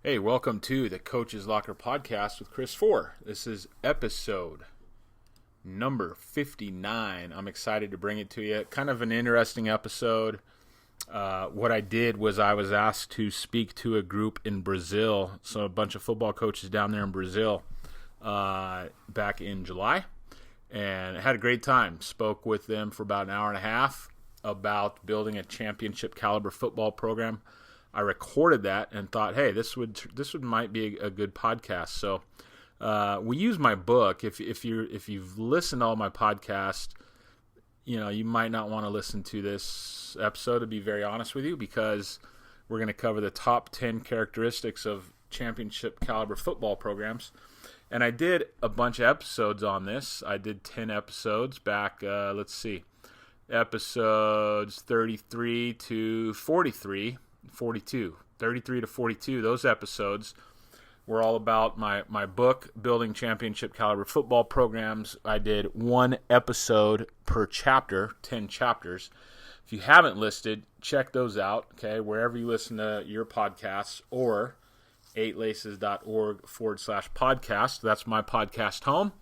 Hey, welcome to the Coach's Locker podcast with Chris Fore. This is episode number 59. I'm excited to bring it to you. Kind of an interesting episode. What I did was I was asked to speak to a group in Brazil, so a bunch of football coaches down there in Brazil back in July, and I had a great time. Spoke with them for about an hour and a half about building a championship caliber football program. I recorded that and thought, hey, this might be a good podcast. So we use my book. If you've listened to all my podcasts, you might not want to listen to this episode, to be very honest with you, because we're going to cover the top 10 characteristics of championship caliber football programs. And I did a bunch of episodes on this. I did 10 episodes back, episodes 33 to 42, 33 to 42. Those episodes were all about my book, Building Championship Caliber Football Programs. I did one episode per chapter, 10 chapters. If you haven't listed, check those out, okay, wherever you listen to your podcasts, or 8laces.org/podcast. That's my podcast home.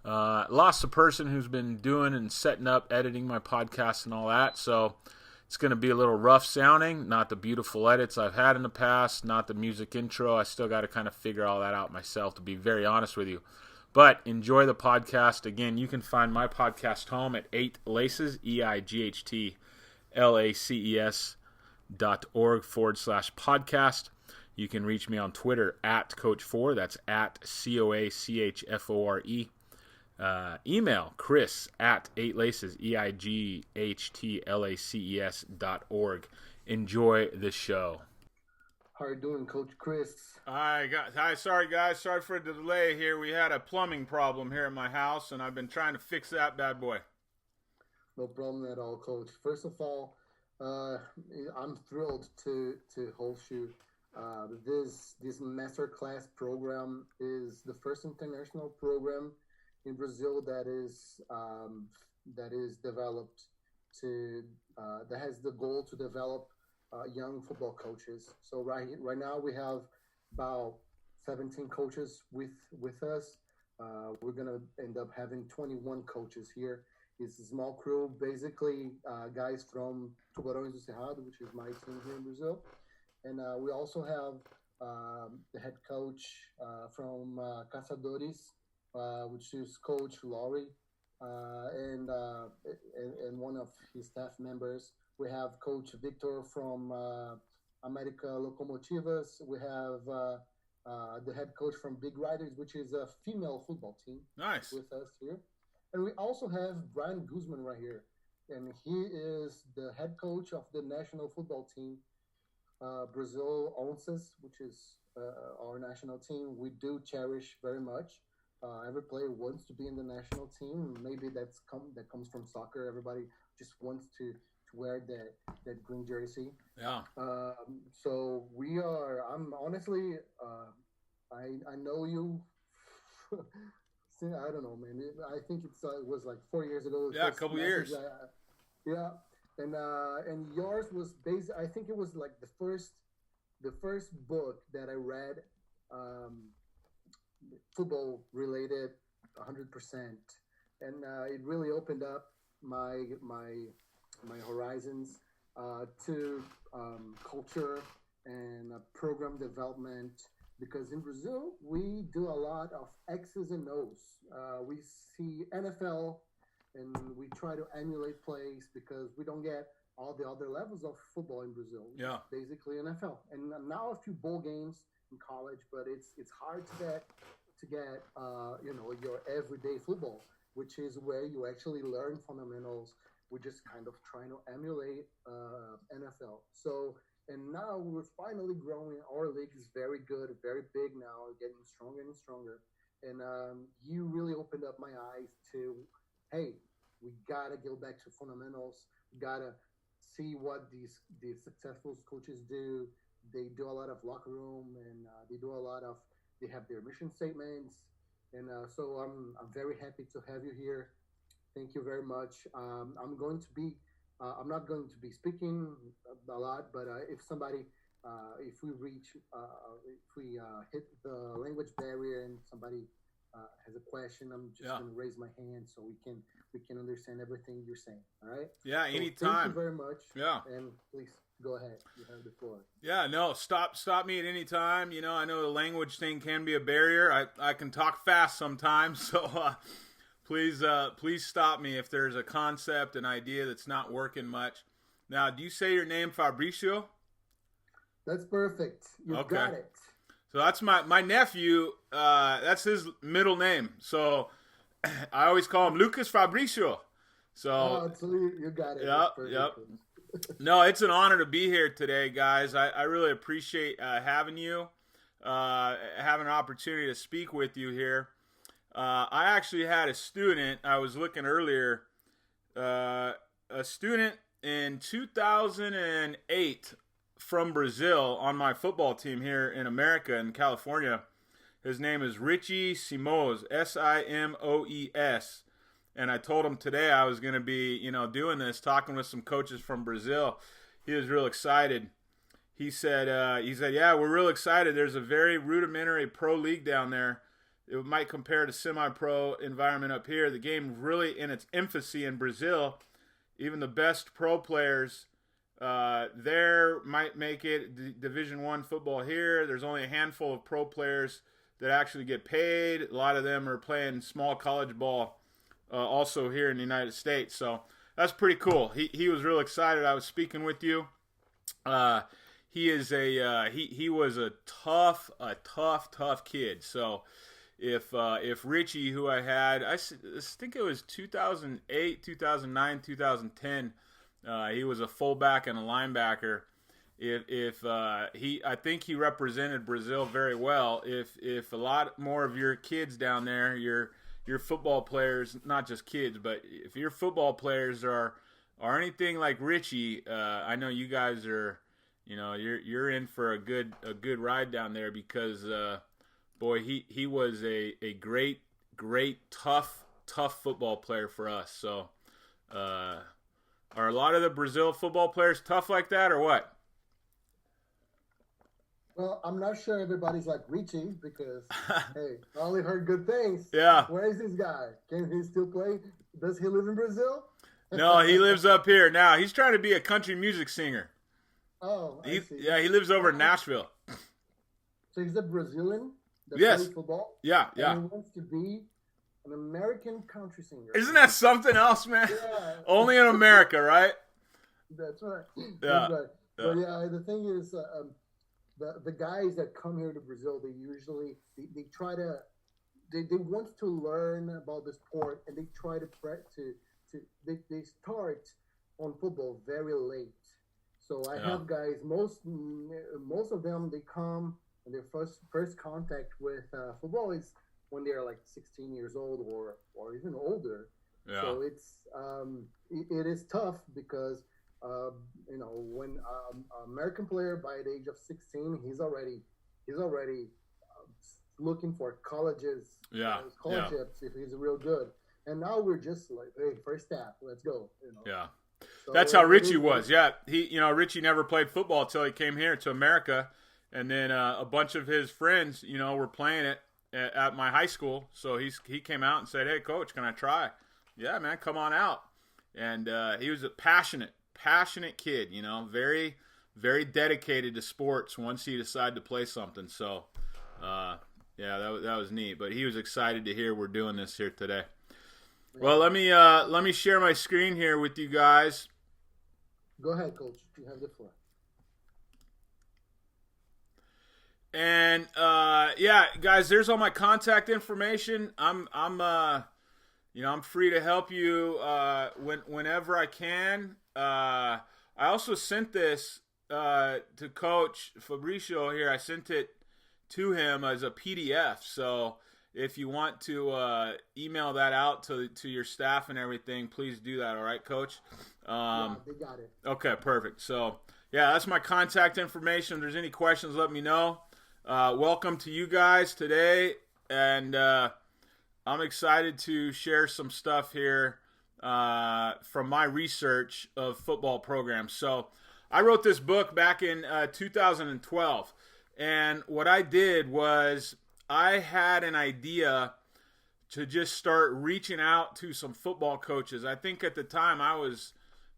Lost a person who's been doing and setting up, editing my podcast and all that, so it's going to be a little rough sounding, not the beautiful edits I've had in the past, not the music intro. I still got to kind of figure all that out myself, to be very honest with you. But enjoy the podcast. Again, you can find my podcast home at 8laces, EIGHTLACES.org/podcast. You can reach me on Twitter at Coach Fore. That's at COACHFORE. Email Chris at 8laces, EIGHTLACES.org. Enjoy the show. How are you doing, Coach Chris? Hi, sorry guys. Sorry for the delay here. We had a plumbing problem here in my house, and I've been trying to fix that bad boy. No problem at all, Coach. First of all, I'm thrilled to host you. This masterclass program is the first international program in Brazil that is developed that has the goal to develop young football coaches. So right now we have about 17 coaches with us. We're gonna end up having 21 coaches here. It's a small crew, basically guys from Tubarões do Cerrado, which is my team here in Brazil, and we also have the head coach from Caçadores, which is Coach Laurie, and one of his staff members. We have Coach Victor from America Locomotivas. We have the head coach from Big Riders, which is a female football team. Nice. With us here. And we also have Brian Guzman right here. And he is the head coach of the national football team, Brazil Onças, which is our national team. We do cherish very much. Every player wants to be in the national team. Maybe that comes from soccer. Everybody just wants to wear that green jersey. Yeah. So we are. I'm honestly. I know you. I don't know, man. I think it was like 4 years ago. Yeah, a couple years. Yeah, and yours was based. I think it was like the first book that I read. Football related 100%, and it really opened up my horizons to culture and program development, because in Brazil we do a lot of X's and O's. We see NFL and we try to emulate plays because we don't get all the other levels of football in Brazil. Yeah, basically NFL, and now a few bowl games in college, but it's hard to get your everyday football, which is where you actually learn fundamentals. We're just kind of trying to emulate NFL. So, and now we're finally growing. Our league is very good, very big now, getting stronger and stronger. And you really opened up my eyes to, hey, we gotta go back to fundamentals. We gotta see what these successful coaches do. They do a lot of locker room, and they have their mission statements, and so I'm very happy to have you here. Thank you very much. I'm not going to be speaking a lot, but if somebody if we reach, if we hit the language barrier and somebody has a question, I'm just going to raise my hand so we can understand everything you're saying. All right? Yeah, so anytime. Thank you very much. Yeah. And please go ahead. You have the floor. Yeah, no, stop me at any time. I know the language thing can be a barrier. I can talk fast sometimes, so please stop me if there's a concept, an idea that's not working much. Now, do you say your name Fabrício? That's perfect. You got it. So that's my nephew. That's his middle name. So I always call him Lucas Fabrício. So absolutely, you got it. Yep. No, it's an honor to be here today, guys. I really appreciate having you, having an opportunity to speak with you here. I actually had a student. I was looking earlier. A student in 2008 from Brazil on my football team here in America, in California. His name is Richie Simoes, Simoes. And I told him today I was going to be, doing this, talking with some coaches from Brazil. He was real excited. He said, yeah, we're real excited. There's a very rudimentary pro league down there. It might compare to semi-pro environment up here. The game really in its infancy in Brazil. Even the best pro players there might make it. Division I football here, there's only a handful of pro players that actually get paid. A lot of them are playing small college ball also here in the United States. So that's pretty cool. He was real excited. I was speaking with you. He is he was a tough kid. So if Richie, who I had, I think it was 2008, 2009, 2010, he was a fullback and a linebacker. I think he represented Brazil very well. If a lot more of your kids down there, your football players, not just kids, but if your football players are anything like Richie, I know you guys are, you're in for a good ride down there because boy, he was a great tough football player for us. So are a lot of the Brazil football players tough like that or what? Well, I'm not sure everybody's like Richie because, hey, I only heard good things. Yeah. Where is this guy? Can he still play? Does he live in Brazil? No, he lives up here now. He's trying to be a country music singer. Oh, I see. Yeah, he lives over in Nashville. So he's a Brazilian that plays football? Yeah. And he wants to be an American country singer. Isn't that something else, man? Yeah. Only in America, right? That's right. Yeah. That's right. Yeah. But yeah, the thing is, the guys that come here to Brazil, they usually they try to they want to learn about the sport and they try to they start on football very late. So I have guys, most of them, they come and their first contact with football is when they're like 16 years old or even older. Yeah. So it's it is tough because when American player by the age of 16, he's already looking for colleges, scholarships if he's real good. And now we're just like, hey, first step, let's go. Yeah. So that's how Richie was. Yeah. Richie never played football until he came here to America. And then a bunch of his friends, were playing it at my high school. So he came out and said, hey, coach, can I try? Yeah, man, come on out. And he was a passionate kid, very, very dedicated to sports once he decided to play something. So, that was neat. But he was excited to hear we're doing this here today. Well, let me share my screen here with you guys. Go ahead, Coach. You have the floor. And guys, there's all my contact information. I'm free to help you whenever I can. I also sent this to Coach Fabrício here. I sent it to him as a PDF. So if you want to email that out to your staff and everything, please do that. All right, Coach? Yeah, they got it. Okay, perfect. So, yeah, that's my contact information. If there's any questions, let me know. Welcome to you guys today. And I'm excited to share some stuff here from my research of football programs. So I wrote this book back in 2012, and what I did was I had an idea to just start reaching out to some football coaches. I think at the time I was,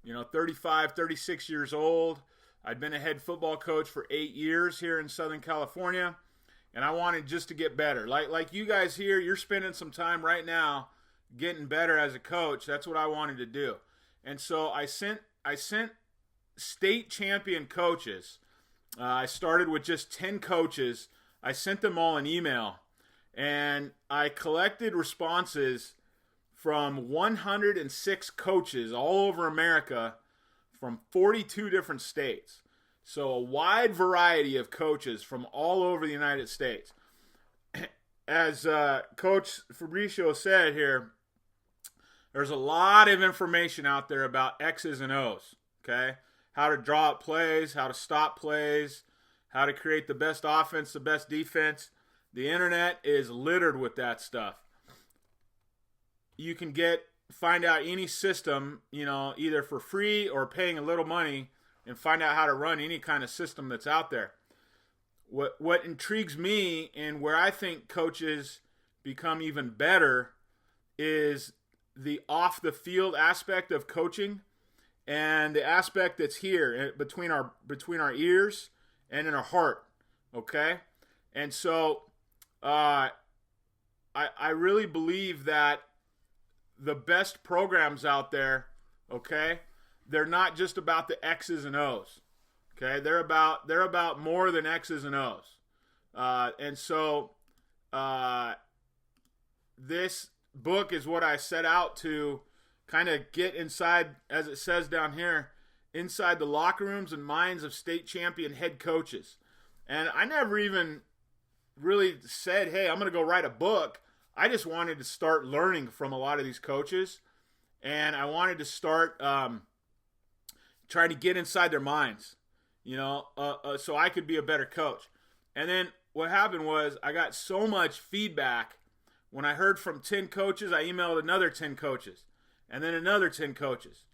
35, 36 years old. I'd been a head football coach for 8 years here in Southern California, and I wanted just to get better. Like you guys here, you're spending some time right now getting better as a coach. That's what I wanted to do. And so I sent state champion coaches. I started with just 10 coaches. I sent them all an email, and I collected responses from 106 coaches all over America from 42 different states. So a wide variety of coaches from all over the United States. As Coach Fabrício said here, there's a lot of information out there about X's and O's, okay? How to draw up plays, how to stop plays, how to create the best offense, the best defense. The internet is littered with that stuff. You can find out any system, either for free or paying a little money, and find out how to run any kind of system that's out there. What intrigues me and where I think coaches become even better is the off the field aspect of coaching, and the aspect that's here between our ears and in our heart. Okay, and so I really believe that the best programs out there, okay, they're not just about the X's and O's. Okay, they're about more than X's and O's. And so this book is what I set out to kind of get inside, as it says down here, inside the locker rooms and minds of state champion head coaches. And I never even really said, hey, I'm going to go write a book. I just wanted to start learning from a lot of these coaches, and I wanted to start trying to get inside their minds, so I could be a better coach. And then what happened was I got so much feedback. When I heard from 10 coaches, I emailed another 10 coaches, and then another 10 coaches.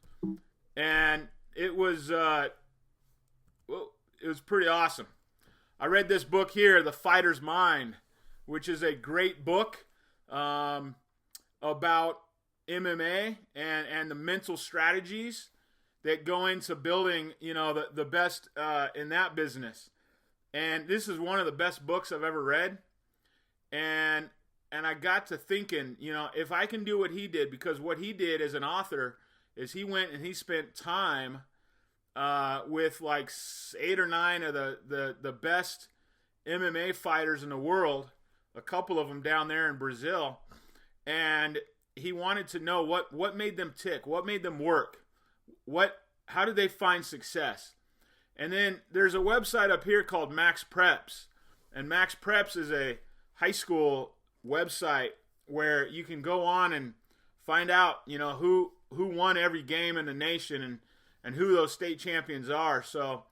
And it was pretty awesome. I read this book here, The Fighter's Mind, which is a great book about MMA and the mental strategies that go into building, the best in that business. And this is one of the best books I've ever read. And I got to thinking, if I can do what he did, because what he did as an author is he went and he spent time with like 8 or 9 of the best MMA fighters in the world, a couple of them down there in Brazil, and he wanted to know what made them tick, what made them work, how did they find success. And then there's a website up here called Max Preps, and Max Preps is a high school website where you can go on and find out, who won every game in the nation and who those state champions are. So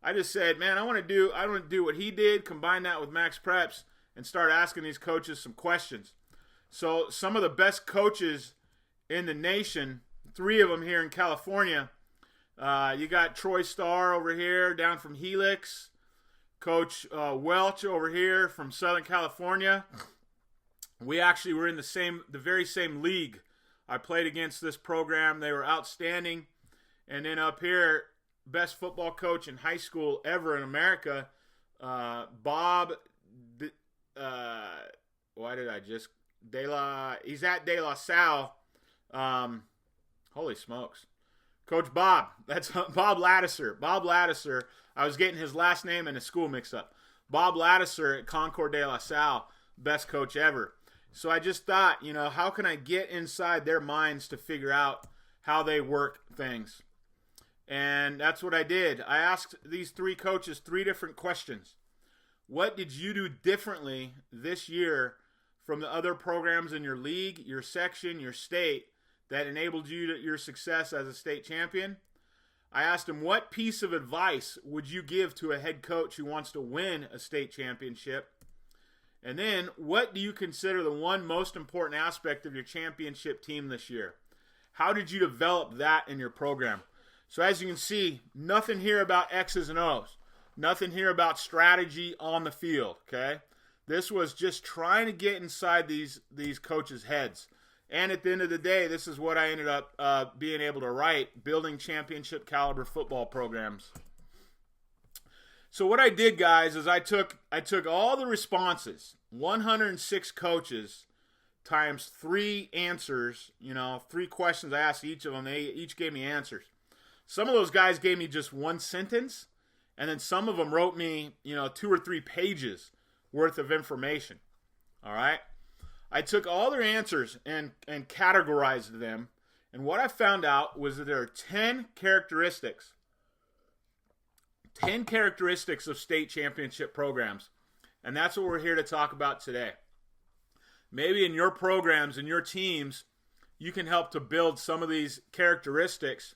I just said, man, I want to do what he did, combine that with Max Preps, and start asking these coaches some questions. So some of the best coaches in the nation, 3 of them here in California. You got Troy Starr over here down from Helix, Coach Welch over here from Southern California. We actually were in the very same league. I played against this program. They were outstanding. And then up here, best football coach in high school ever in America, Bob. He's at De La Salle. Holy smokes. Coach Bob. That's Bob Laddiser. Bob Laddiser. I was getting his last name and his school mixed up. Bob Laddiser at Concord De La Salle. Best coach ever. So I just thought, how can I get inside their minds to figure out how they work things? And that's what I did. I asked these 3 coaches 3 different questions. What did you do differently this year from the other programs in your league, your section, your state that enabled you to your success as a state champion? I asked them, what piece of advice would you give to a head coach who wants to win a state championship? And then, what do you consider the one most important aspect of your championship team this year? How did you develop that in your program? So as you can see, nothing here about X's and O's. Nothing here about strategy on the field, okay? This was just trying to get inside these coaches' heads. And at the end of the day, this is what I ended up being able to write, building championship caliber football programs. So what I did, guys, is I took all the responses, 106 coaches, times 3 answers, 3 questions I asked each of them. They each gave me answers. Some of those guys gave me just 1 sentence, and then some of them wrote me, 2 or 3 pages worth of information. All right? I took all their answers and categorized them, and what I found out was that there are 10 characteristics of state championship programs, and that's what we're here to talk about today. Maybe in your programs and your teams, you can help to build some of these characteristics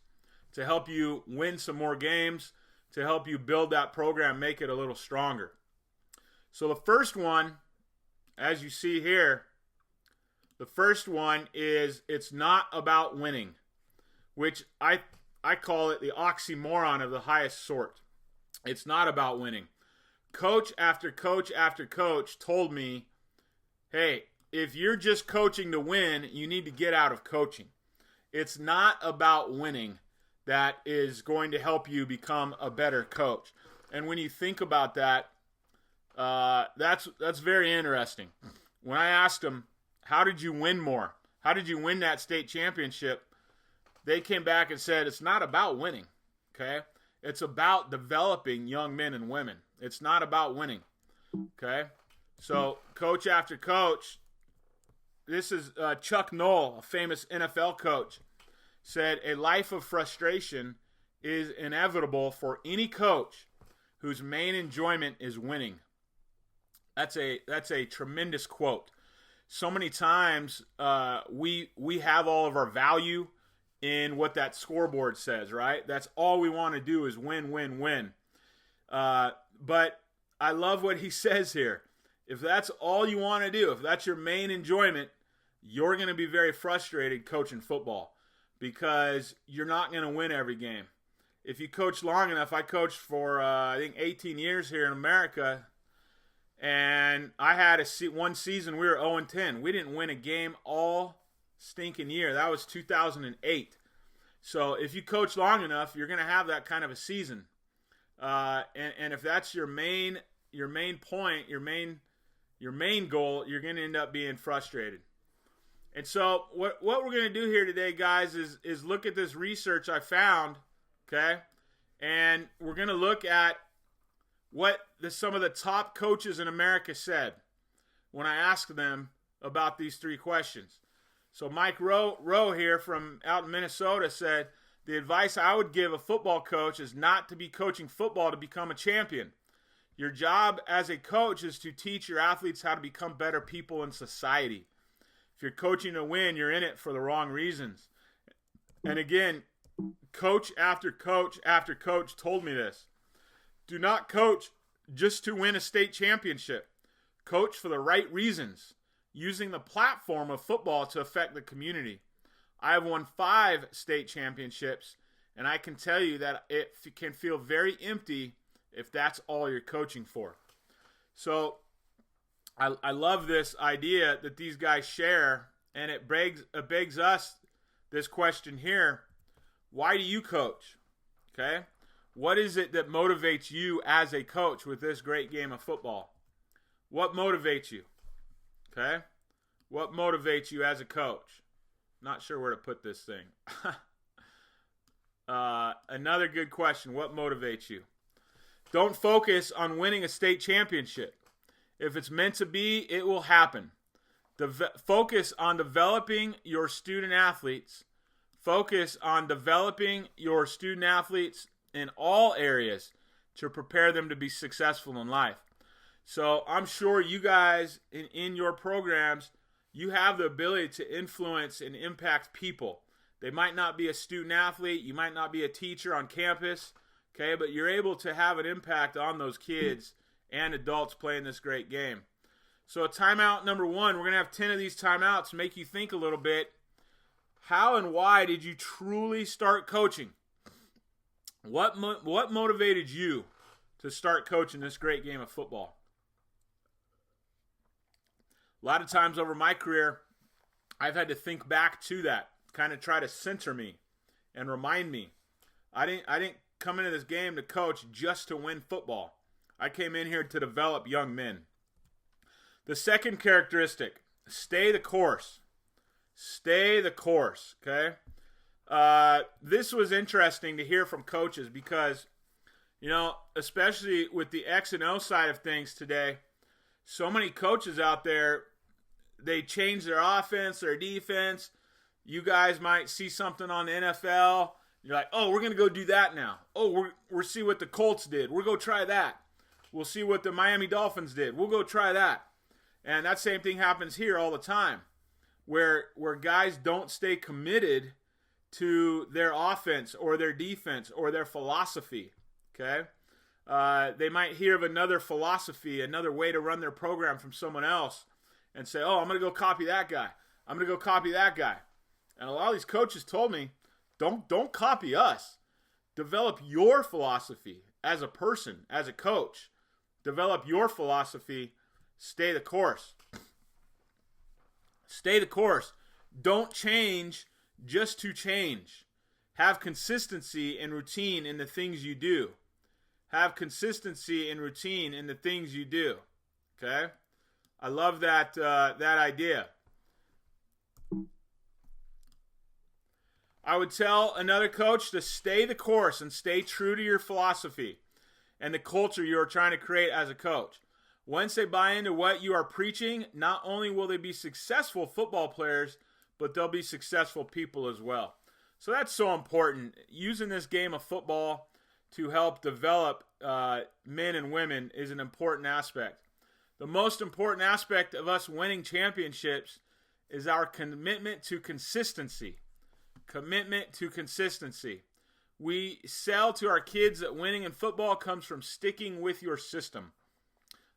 to help you win some more games, to help you build that program, make it a little stronger. So the first one, as you see here, the first one is it's not about winning, which I call it the oxymoron of the highest sort. It's not about winning. Coach after coach after coach told me, hey, if you're just coaching to win, you need to get out of coaching. It's not about winning that is going to help you become a better coach. And when you think about that, that's very interesting. When I asked them, how did you win more? How did you win that state championship? They came back and said, it's not about winning, okay? It's about developing young men and women. It's not about winning, okay? So coach after coach, this is Chuck Noll, a famous NFL coach, said a life of frustration is inevitable for any coach whose main enjoyment is winning. That's a tremendous quote. So many times we have all of our value in what that scoreboard says, right? That's all we want to do is win, win, win. But I love what he says here. If that's all you want to do, if that's your main enjoyment, you're going to be very frustrated coaching football because you're not going to win every game. If you coach long enough, I coached for, I think, 18 years here in America, and I had one season we were 0-10. We didn't win a game all stinking year. That was 2008. So if you coach long enough, you're going to have that kind of a season. And if that's your main point, your main goal, you're going to end up being frustrated. And so what we're going to do here today, guys, is look at this research I found, okay? And we're going to look at what some of the top coaches in America said when I asked them about these 3 questions. So Mike Rowe here from out in Minnesota said, the advice I would give a football coach is not to be coaching football to become a champion. Your job as a coach is to teach your athletes how to become better people in society. If you're coaching to win, you're in it for the wrong reasons. And again, coach after coach after coach told me this. Do not coach just to win a state championship. Coach for the right reasons, using the platform of football to affect the community. I have won 5 state championships, and I can tell you that it can feel very empty if that's all you're coaching for. So I love this idea that these guys share, and it begs us this question here. Why do you coach? Okay? What is it that motivates you as a coach with this great game of football? What motivates you? Okay? What motivates you as a coach? Not sure where to put this thing. Another good question. What motivates you? Don't focus on winning a state championship. If it's meant to be, it will happen. Focus on developing your student athletes. Focus on developing your student athletes in all areas to prepare them to be successful in life. So I'm sure you guys in your programs, you have the ability to influence and impact people. They might not be a student athlete. You might not be a teacher on campus. Okay, but you're able to have an impact on those kids and adults playing this great game. So timeout number 1, we're going to have 10 of these timeouts to make you think a little bit. How and why did you truly start coaching? What motivated you to start coaching this great game of football? A lot of times over my career, I've had to think back to that, kind of try to center me and remind me. I didn't come into this game to coach just to win football. I came in here to develop young men. The second characteristic, stay the course. Stay the course, okay? This was interesting to hear from coaches because, especially with the X and O side of things today, so many coaches out there, they change their offense, their defense. You guys might see something on the NFL. You're like, oh, we're going to go do that now. Oh, we'll see what the Colts did. We'll go try that. We'll see what the Miami Dolphins did. We'll go try that. And that same thing happens here all the time, where guys don't stay committed to their offense or their defense or their philosophy, okay? They might hear of another philosophy, another way to run their program from someone else and say, oh, I'm going to go copy that guy. I'm going to go copy that guy. And a lot of these coaches told me, don't copy us. Develop your philosophy as a person, as a coach. Develop your philosophy. Stay the course. Stay the course. Don't change just to change. Have consistency and routine in the things you do. Have consistency and routine in the things you do. Okay? I love that idea. I would tell another coach to stay the course and stay true to your philosophy and the culture you are trying to create as a coach. Once they buy into what you are preaching, not only will they be successful football players, but they'll be successful people as well. So that's so important. Using this game of football to help develop men and women is an important aspect. The most important aspect of us winning championships is our commitment to consistency. Commitment to consistency. We sell to our kids that winning in football comes from sticking with your system.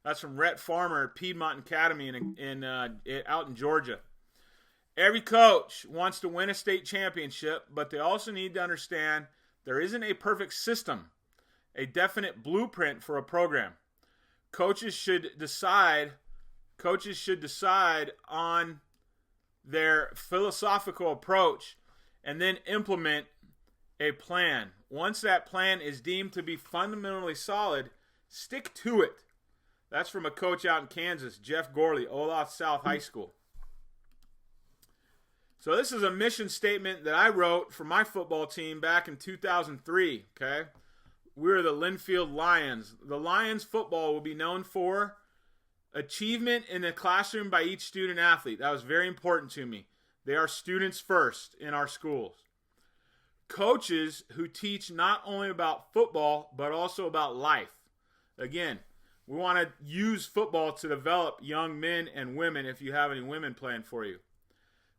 That's from Rhett Farmer at Piedmont Academy out in Georgia. Every coach wants to win a state championship, but they also need to understand there isn't a perfect system, a definite blueprint for a program. Coaches should decide on their philosophical approach and then implement a plan. Once that plan is deemed to be fundamentally solid, stick to it. That's from a coach out in Kansas, Jeff Gorley, Olaf South High School. So this is a mission statement that I wrote for my football team back in 2003, okay? We were the Linfield Lions. The Lions football will be known for achievement in the classroom by each student athlete. That was very important to me. They are students first in our schools. Coaches who teach not only about football, but also about life. Again, we want to use football to develop young men and women if you have any women playing for you.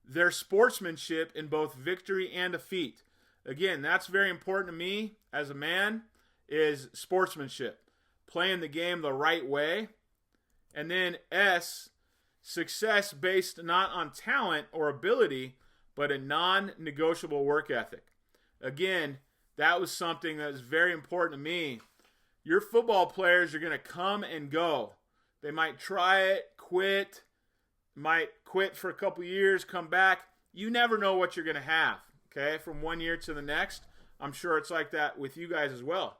Their sportsmanship in both victory and defeat. Again, that's very important to me as a man, is sportsmanship. Playing the game the right way. And then S, success based not on talent or ability, but a non-negotiable work ethic. Again, that was something that was very important to me. Your football players are going to come and go. They might try it, might quit for a couple years, come back. You never know what you're going to have, okay, from one year to the next. I'm sure it's like that with you guys as well.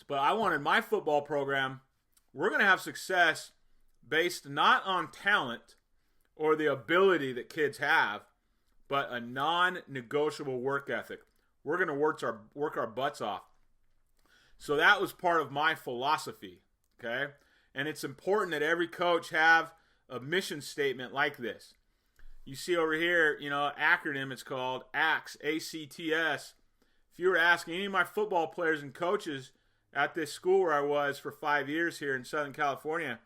But I wanted my football program, we're going to have success based not on talent or the ability that kids have, but a non-negotiable work ethic. We're going to work our butts off. So that was part of my philosophy, okay? And it's important that every coach have a mission statement like this. You see over here, acronym, it's called ACTS, A-C-T-S. If you were asking any of my football players and coaches at this school where I was for 5 years here in Southern California,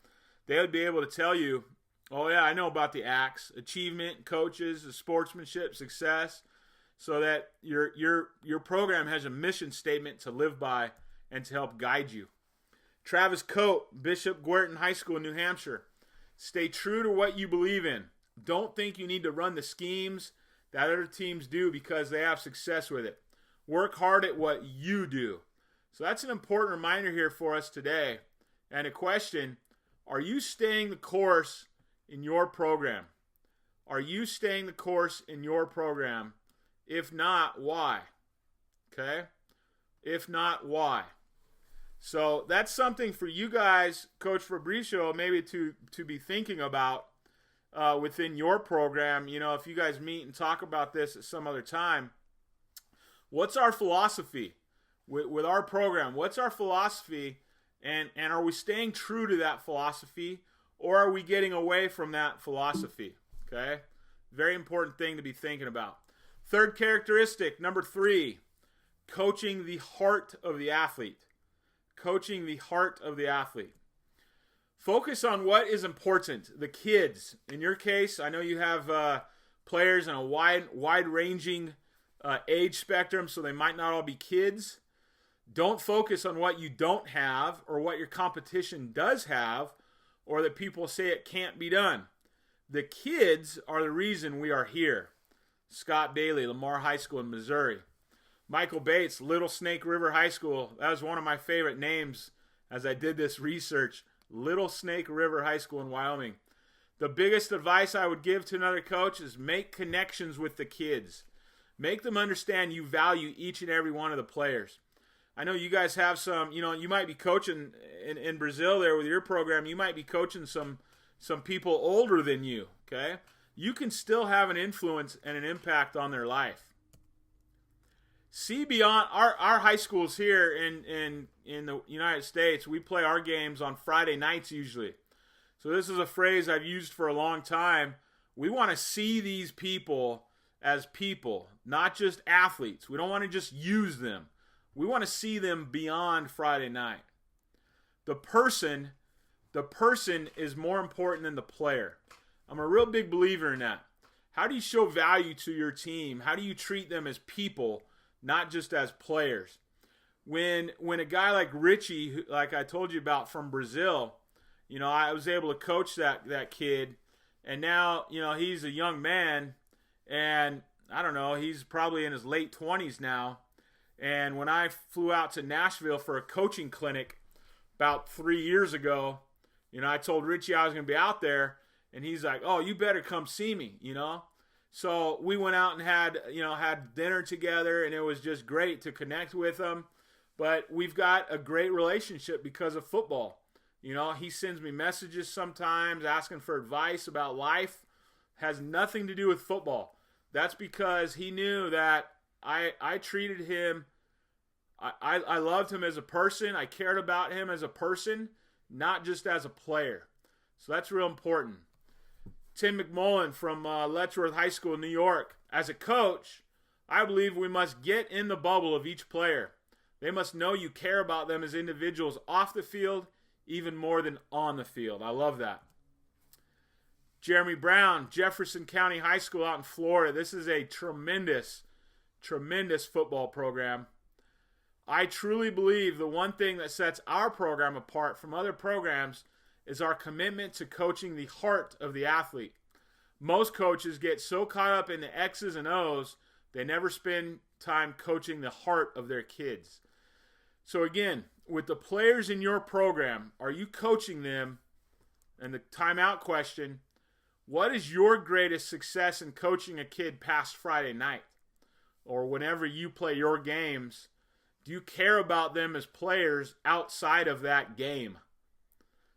they would be able to tell you, oh yeah, I know about the ACTS, achievement, coaches, the sportsmanship, success, so that your program has a mission statement to live by and to help guide you. Travis Coate, Bishop Guertin High School in New Hampshire. Stay true to what you believe in. Don't think you need to run the schemes that other teams do because they have success with it. Work hard at what you do. So that's an important reminder here for us today. And a question, are you staying the course in your program? Are you staying the course in your program? If not, why? Okay? If not, why? So that's something for you guys, Coach Fabrício, maybe to be thinking about within your program. You know, if you guys meet and talk about this at some other time, what's our philosophy with our program? What's our philosophy, and are we staying true to that philosophy, or are we getting away from that philosophy? Okay? Very important thing to be thinking about. Third characteristic, number 3, coaching the heart of the athlete. Coaching the heart of the athlete. Focus on what is important. The kids. In your case, I know you have players in a wide-ranging age spectrum, so they might not all be kids. Don't focus on what you don't have or what your competition does have or that people say it can't be done. The kids are the reason we are here. Scott Bailey, Lamar High School in Missouri. Michael Bates, Little Snake River High School. That was one of my favorite names as I did this research. Little Snake River High School in Wyoming. The biggest advice I would give to another coach is make connections with the kids. Make them understand you value each and every one of the players. I know you guys have some, you might be coaching in Brazil there with your program. You might be coaching some people older than you, okay? You can still have an influence and an impact on their life. See beyond our high schools here in the United States. We play our games on Friday nights usually. So this is a phrase I've used for a long time. We want to see these people as people, not just athletes. We don't want to just use them. We want to see them beyond Friday night. The person is more important than the player. I'm a real big believer in that. How do you show value to your team? How do you treat them as people, not just as players? When a guy like Richie, like I told you about from Brazil, I was able to coach that kid, and now, he's a young man, and I don't know, he's probably in his late 20s now. And when I flew out to Nashville for a coaching clinic about 3 years ago, I told Richie I was going to be out there, and he's like, "Oh, you better come see me," So we went out and had dinner together, and it was just great to connect with him. But we've got a great relationship because of football. He sends me messages sometimes asking for advice about life. Has nothing to do with football. That's because he knew that I treated him, I loved him as a person. I cared about him as a person, not just as a player. So that's real important. Tim McMullen from Letchworth High School in New York. As a coach, I believe we must get in the bubble of each player. They must know you care about them as individuals off the field, even more than on the field. I love that. Jeremy Brown, Jefferson County High School out in Florida. This is a tremendous football program. I truly believe the one thing that sets our program apart from other programs is our commitment to coaching the heart of the athlete. Most coaches get so caught up in the X's and O's, they never spend time coaching the heart of their kids. So again, with the players in your program, are you coaching them? And the timeout question, what is your greatest success in coaching a kid past Friday night? Or whenever you play your games, do you care about them as players outside of that game?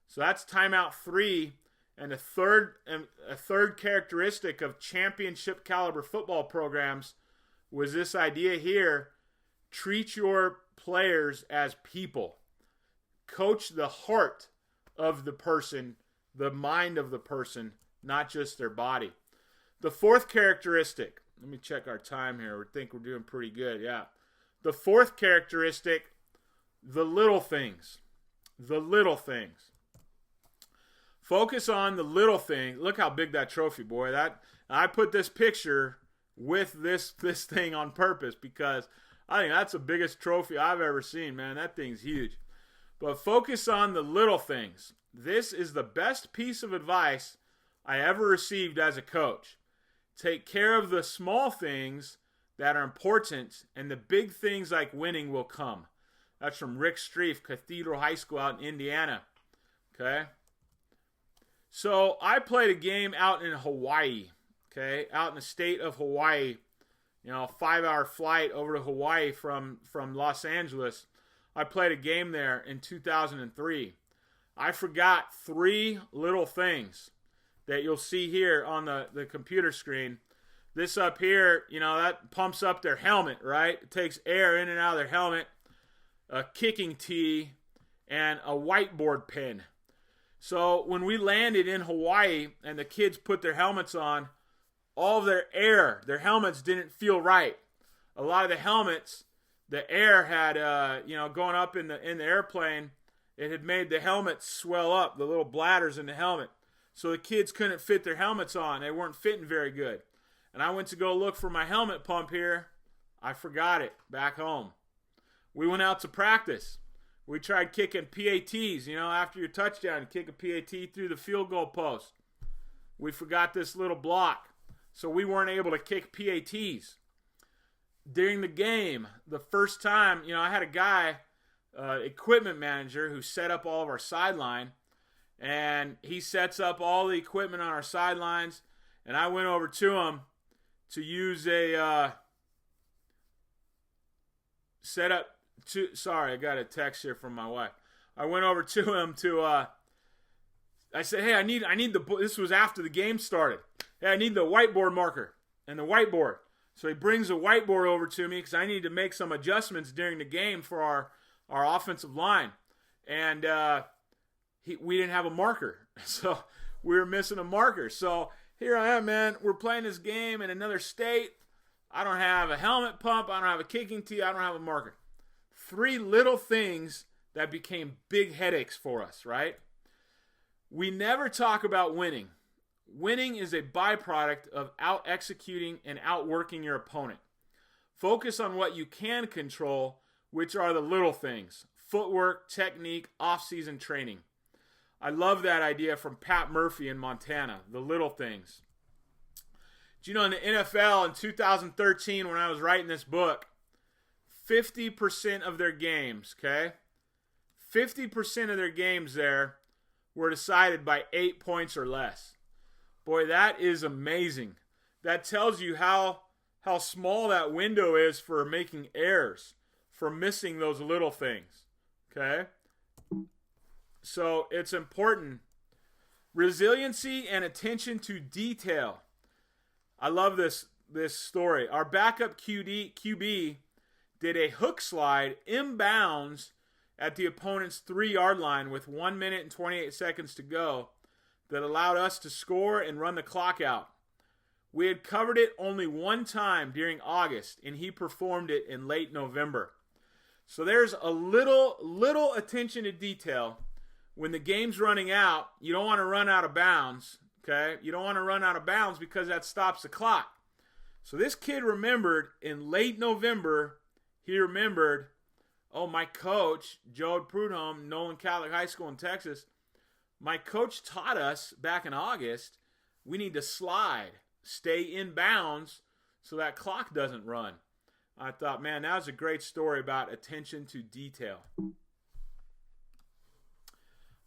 So that's timeout 3. And a third characteristic of championship caliber football programs was this idea here: treat your players as people. Coach the heart of the person, the mind of the person, not just their body. The fourth characteristic, let me check our time here. We think we're doing pretty good, yeah. The fourth characteristic, the little things. The little things. Focus on the little thing. Look how big that trophy, boy. I put this picture with this thing on purpose because I think that's the biggest trophy I've ever seen, man. That thing's huge. But focus on the little things. This is the best piece of advice I ever received as a coach. Take care of the small things that are important, and the big things like winning will come. That's from Rick Streif, Cathedral High School out in Indiana. Okay? So I played a game out in Hawaii. Okay? Out in the state of Hawaii. You know, a 5-hour flight over to Hawaii from Los Angeles. I played a game there in 2003. I forgot 3 little things that you'll see here on the computer screen. This up here, you know, that pumps up their helmet, right? It takes air in and out of their helmet, a kicking tee, and a whiteboard pen. So when we landed in Hawaii and the kids put their helmets on, all of their air, their helmets didn't feel right. A lot of the helmets, the air had, going up in the airplane, it had made the helmets swell up, the little bladders in the helmet. So the kids couldn't fit their helmets on. They weren't fitting very good. And I went to go look for my helmet pump here. I forgot it back home. We went out to practice. We tried kicking PATs. You know, after your touchdown, you kick a PAT through the field goal post. We forgot this little block. So we weren't able to kick PATs. During the game, the first time, you know, I had a guy, equipment manager, who set up all of our sideline. And he sets up all the equipment on our sidelines. And I went over to him to use a setup. Sorry, I got a text here from my wife. I went over to him to. I said, "Hey, I need the." This was after the game started. Hey, I need the whiteboard marker and the whiteboard. So he brings a whiteboard over to me because I need to make some adjustments during the game for our offensive line, and we didn't have a marker, so we were missing a marker. So here I am, man. We're playing this game in another state. I don't have a helmet pump. I don't have a kicking tee. I don't have a marker. 3 little things that became big headaches for us, right? We never talk about winning. Winning is a byproduct of out-executing and outworking your opponent. Focus on what you can control, which are the little things. Footwork, technique, off-season training. I love that idea from Pat Murphy in Montana, the little things. Do you know in the NFL in 2013 when I was writing this book, 50% of their games, okay? 50% of their games there were decided by 8 points or less. Boy, that is amazing. That tells you how small that window is for making errors, for missing those little things, okay? So it's important. Resiliency and attention to detail. I love this story. Our backup QB did a hook slide inbounds at the opponent's 3-yard line with 1 minute and 28 seconds to go that allowed us to score and run the clock out. We had covered it only one time during August, and he performed it in late November. So there's a little attention to detail. When the game's running out, you don't want to run out of bounds, okay? You don't want to run out of bounds because that stops the clock. So this kid remembered in late November, he remembered, oh, my coach, Joe Prudhomme, Nolan Catholic High School in Texas, my coach taught us back in August, we need to slide, stay in bounds so that clock doesn't run. I thought, man, that was a great story about attention to detail.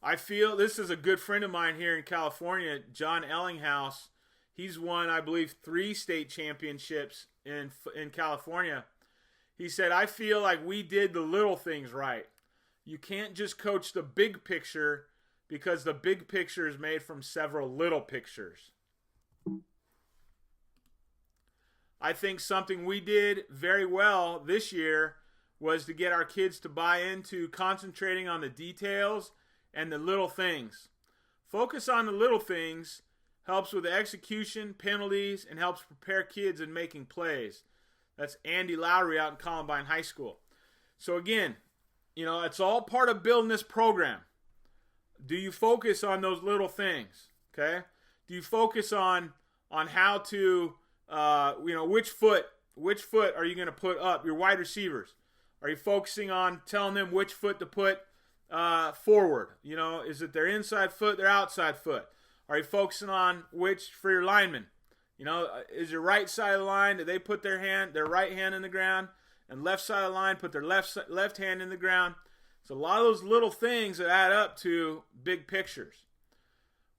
I feel this is a good friend of mine here in California, John Ellinghaus. He's won, I believe, 3 state championships in California. He said, I feel like we did the little things right. You can't just coach the big picture because the big picture is made from several little pictures. I think something we did very well this year was to get our kids to buy into concentrating on the details and the little things. Focus on the little things helps with the execution, penalties, and helps prepare kids in making plays. That's Andy Lowry out in Columbine High School. So again, you know, it's all part of building this program. Do you focus on those little things? Okay? Do you focus on how to, which foot are you going to put up? Your wide receivers. Are you focusing on telling them which foot to put forward? You know, is it their inside foot, their outside foot? Are you focusing on which for your linemen? You know, is your right side of the line, do they put their right hand in the ground, and left side of the line put their left hand in the ground? It's a lot of those little things that add up to big pictures.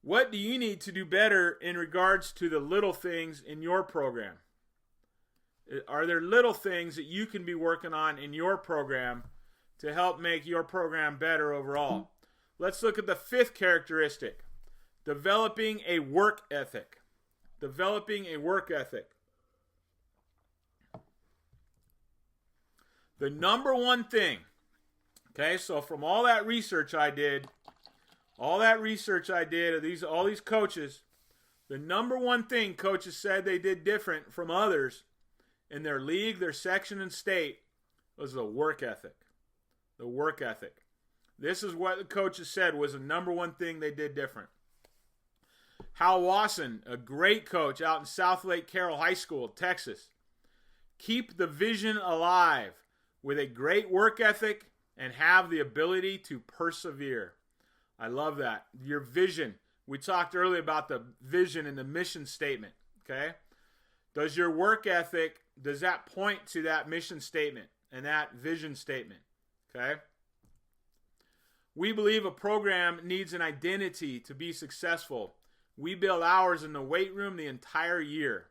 What do you need to do better in regards to the little things in your program? Are there little things that you can be working on in your program to help make your program better overall? Let's look at the fifth characteristic, developing a work ethic. Developing a work ethic. The number one thing, okay, so from all that research I did of all these coaches, the number one thing coaches said they did different from others in their league, their section, and state was the work ethic. The work ethic. This is what the coaches said was the number one thing they did different. Hal Wasson, a great coach out in South Lake Carroll High School, Texas. Keep the vision alive with a great work ethic and have the ability to persevere. I love that. Your vision. We talked earlier about the vision and the mission statement. Okay? Does your work ethic, does that point to that mission statement and that vision statement? Okay? We believe a program needs an identity to be successful. We build hours in the weight room the entire year.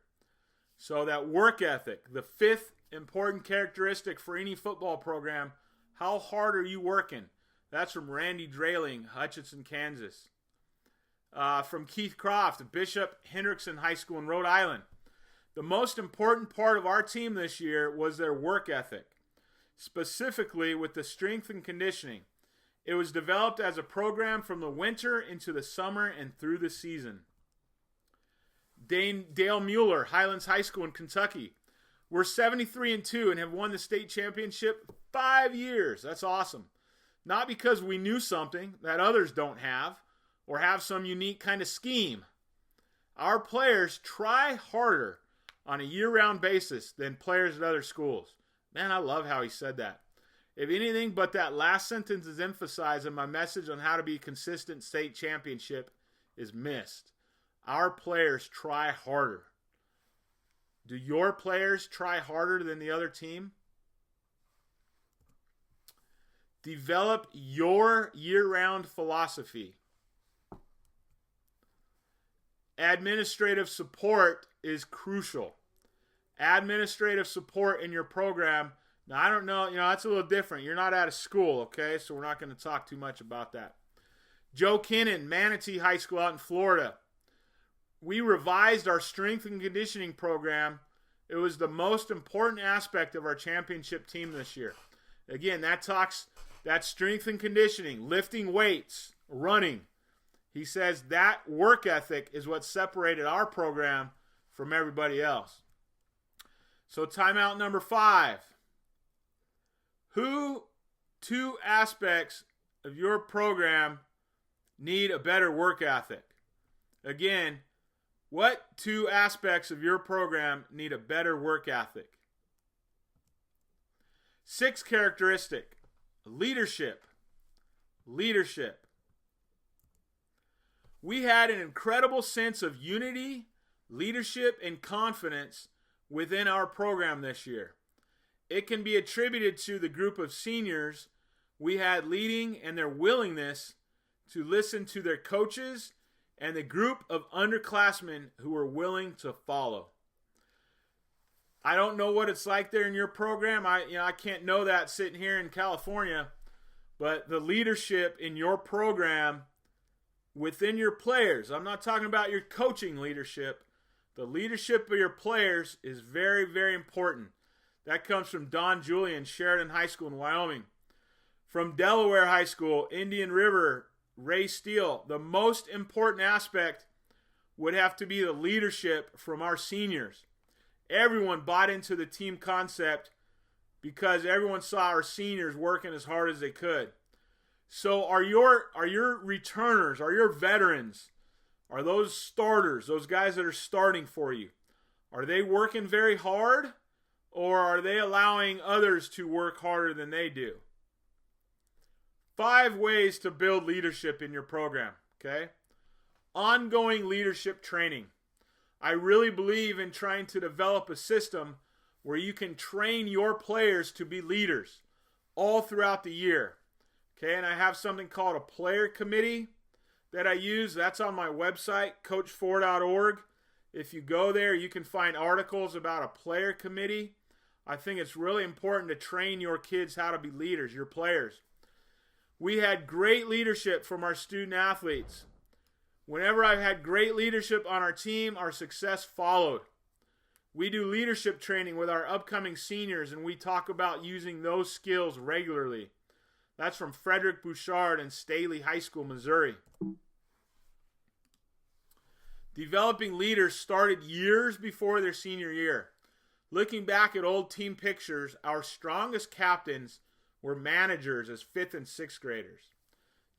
So that work ethic, the fifth important characteristic for any football program, how hard are you working? That's from Randy Drayling, Hutchinson, Kansas. From Keith Croft, Bishop Hendrickson High School in Rhode Island. The most important part of our team this year was their work ethic, specifically with the strength and conditioning. It was developed as a program from the winter into the summer and through the season. Dale Mueller, Highlands High School in Kentucky. We're 73-2 and have won the state championship 5 years. That's awesome. Not because we knew something that others don't have or have some unique kind of scheme. Our players try harder on a year-round basis than players at other schools. Man, I love how he said that. If anything but that last sentence is emphasizing my message on how to be a consistent state championship is missed. Our players try harder. Do your players try harder than the other team? Develop your year-round philosophy. Administrative support is crucial. Administrative support in your program. Now, I don't know, that's a little different. You're not out of school, okay? So we're not going to talk too much about that. Joe Kinnan, Manatee High School out in Florida. We revised our strength and conditioning program. It was the most important aspect of our championship team this year. Again, that strength and conditioning, lifting weights, running. He says that work ethic is what separated our program from everybody else. So timeout number 5. Who 2 aspects of your program need a better work ethic? Again, what 2 aspects of your program need a better work ethic? 6th characteristic, leadership. Leadership. We had an incredible sense of unity, leadership, and confidence within our program this year. It can be attributed to the group of seniors we had leading and their willingness to listen to their coaches and the group of underclassmen who were willing to follow. I don't know what it's like there in your program. I can't know that sitting here in California, but the leadership in your program within your players, I'm not talking about your coaching leadership. The leadership of your players is very, very important. That comes from Don Julian, Sheridan High School in Wyoming. From Delaware High School, Indian River, Ray Steele. The most important aspect would have to be the leadership from our seniors. Everyone bought into the team concept because everyone saw our seniors working as hard as they could. So are your returners, are your veterans, are those starters, those guys that are starting for you, are they working very hard? Or are they allowing others to work harder than they do? 5 ways to build leadership in your program, okay? Ongoing leadership training. I really believe in trying to develop a system where you can train your players to be leaders all throughout the year. Okay, and I have something called a player committee that I use. That's on my website, coachfore.org. If you go there, you can find articles about a player committee. I think it's really important to train your kids how to be leaders, your players. We had great leadership from our student athletes. Whenever I've had great leadership on our team, our success followed. We do leadership training with our upcoming seniors, and we talk about using those skills regularly. That's from Frederick Bouchard in Staley High School, Missouri. Developing leaders started years before their senior year. Looking back at old team pictures, our strongest captains were managers as 5th and 6th graders.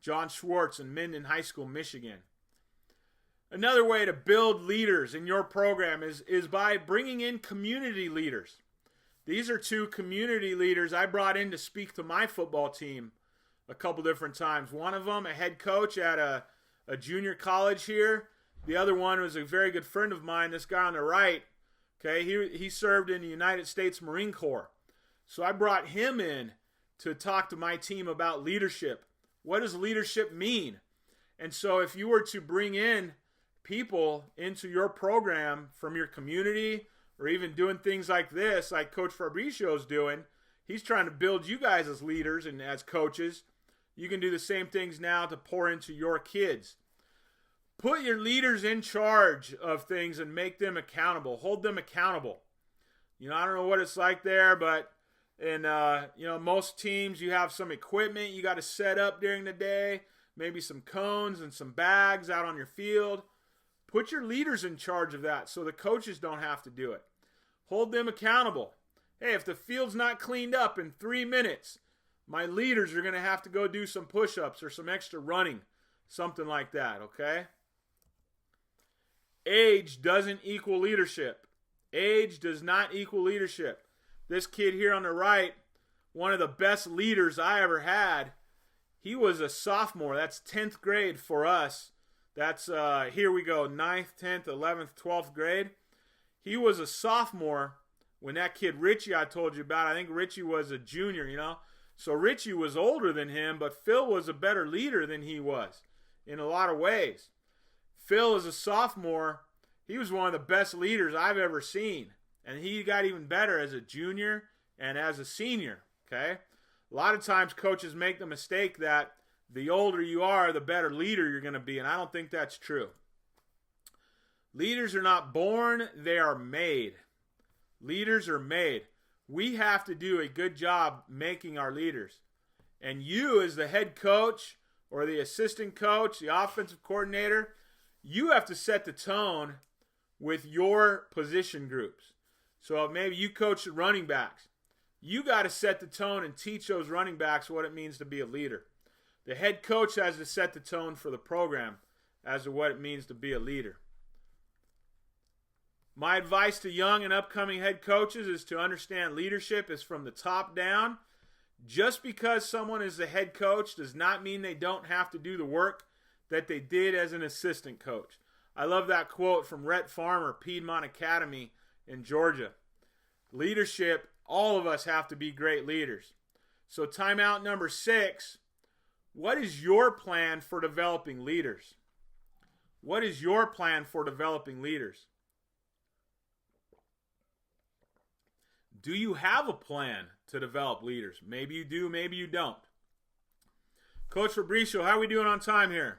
John Schwartz in Minden High School, Michigan. Another way to build leaders in your program is by bringing in community leaders. These are 2 community leaders I brought in to speak to my football team a couple different times. One of them, a head coach at a junior college here. The other one was a very good friend of mine, this guy on the right. Okay, he served in the United States Marine Corps. So I brought him in to talk to my team about leadership. What does leadership mean? And so if you were to bring in people into your program from your community, or even doing things like this, like Coach Fabricio's doing, he's trying to build you guys as leaders and as coaches. You can do the same things now to pour into your kids. Put your leaders in charge of things and make them accountable. Hold them accountable. I don't know what it's like there, but in most teams you have some equipment you got to set up during the day, maybe some cones and some bags out on your field. Put your leaders in charge of that so the coaches don't have to do it. Hold them accountable. Hey, if the field's not cleaned up in 3 minutes, my leaders are going to have to go do some push-ups or some extra running, something like that, okay? Age doesn't equal leadership. Age does not equal leadership. This kid here on the right, one of the best leaders I ever had, he was a sophomore. That's 10th grade for us. That's, here we go, 9th, 10th, 11th, 12th grade. He was a sophomore when that kid Richie I told you about, I think Richie was a junior, So Richie was older than him, but Phil was a better leader than he was in a lot of ways. Phil is a sophomore. He was one of the best leaders I've ever seen. And he got even better as a junior and as a senior, okay? A lot of times coaches make the mistake that the older you are, the better leader you're going to be, and I don't think that's true. Leaders are not born, they are made. Leaders are made. We have to do a good job making our leaders. And you as the head coach or the assistant coach, the offensive coordinator, you have to set the tone with your position groups. So maybe you coach the running backs. You got to set the tone and teach those running backs what it means to be a leader. The head coach has to set the tone for the program as to what it means to be a leader. My advice to young and upcoming head coaches is to understand leadership is from the top down. Just because someone is the head coach does not mean they don't have to do the work that they did as an assistant coach. I love that quote from Rhett Farmer, Piedmont Academy in Georgia. Leadership, all of us have to be great leaders. So timeout number 6, what is your plan for developing leaders? What is your plan for developing leaders? Do you have a plan to develop leaders? Maybe you do, maybe you don't. Coach Fabrício, how are we doing on time here?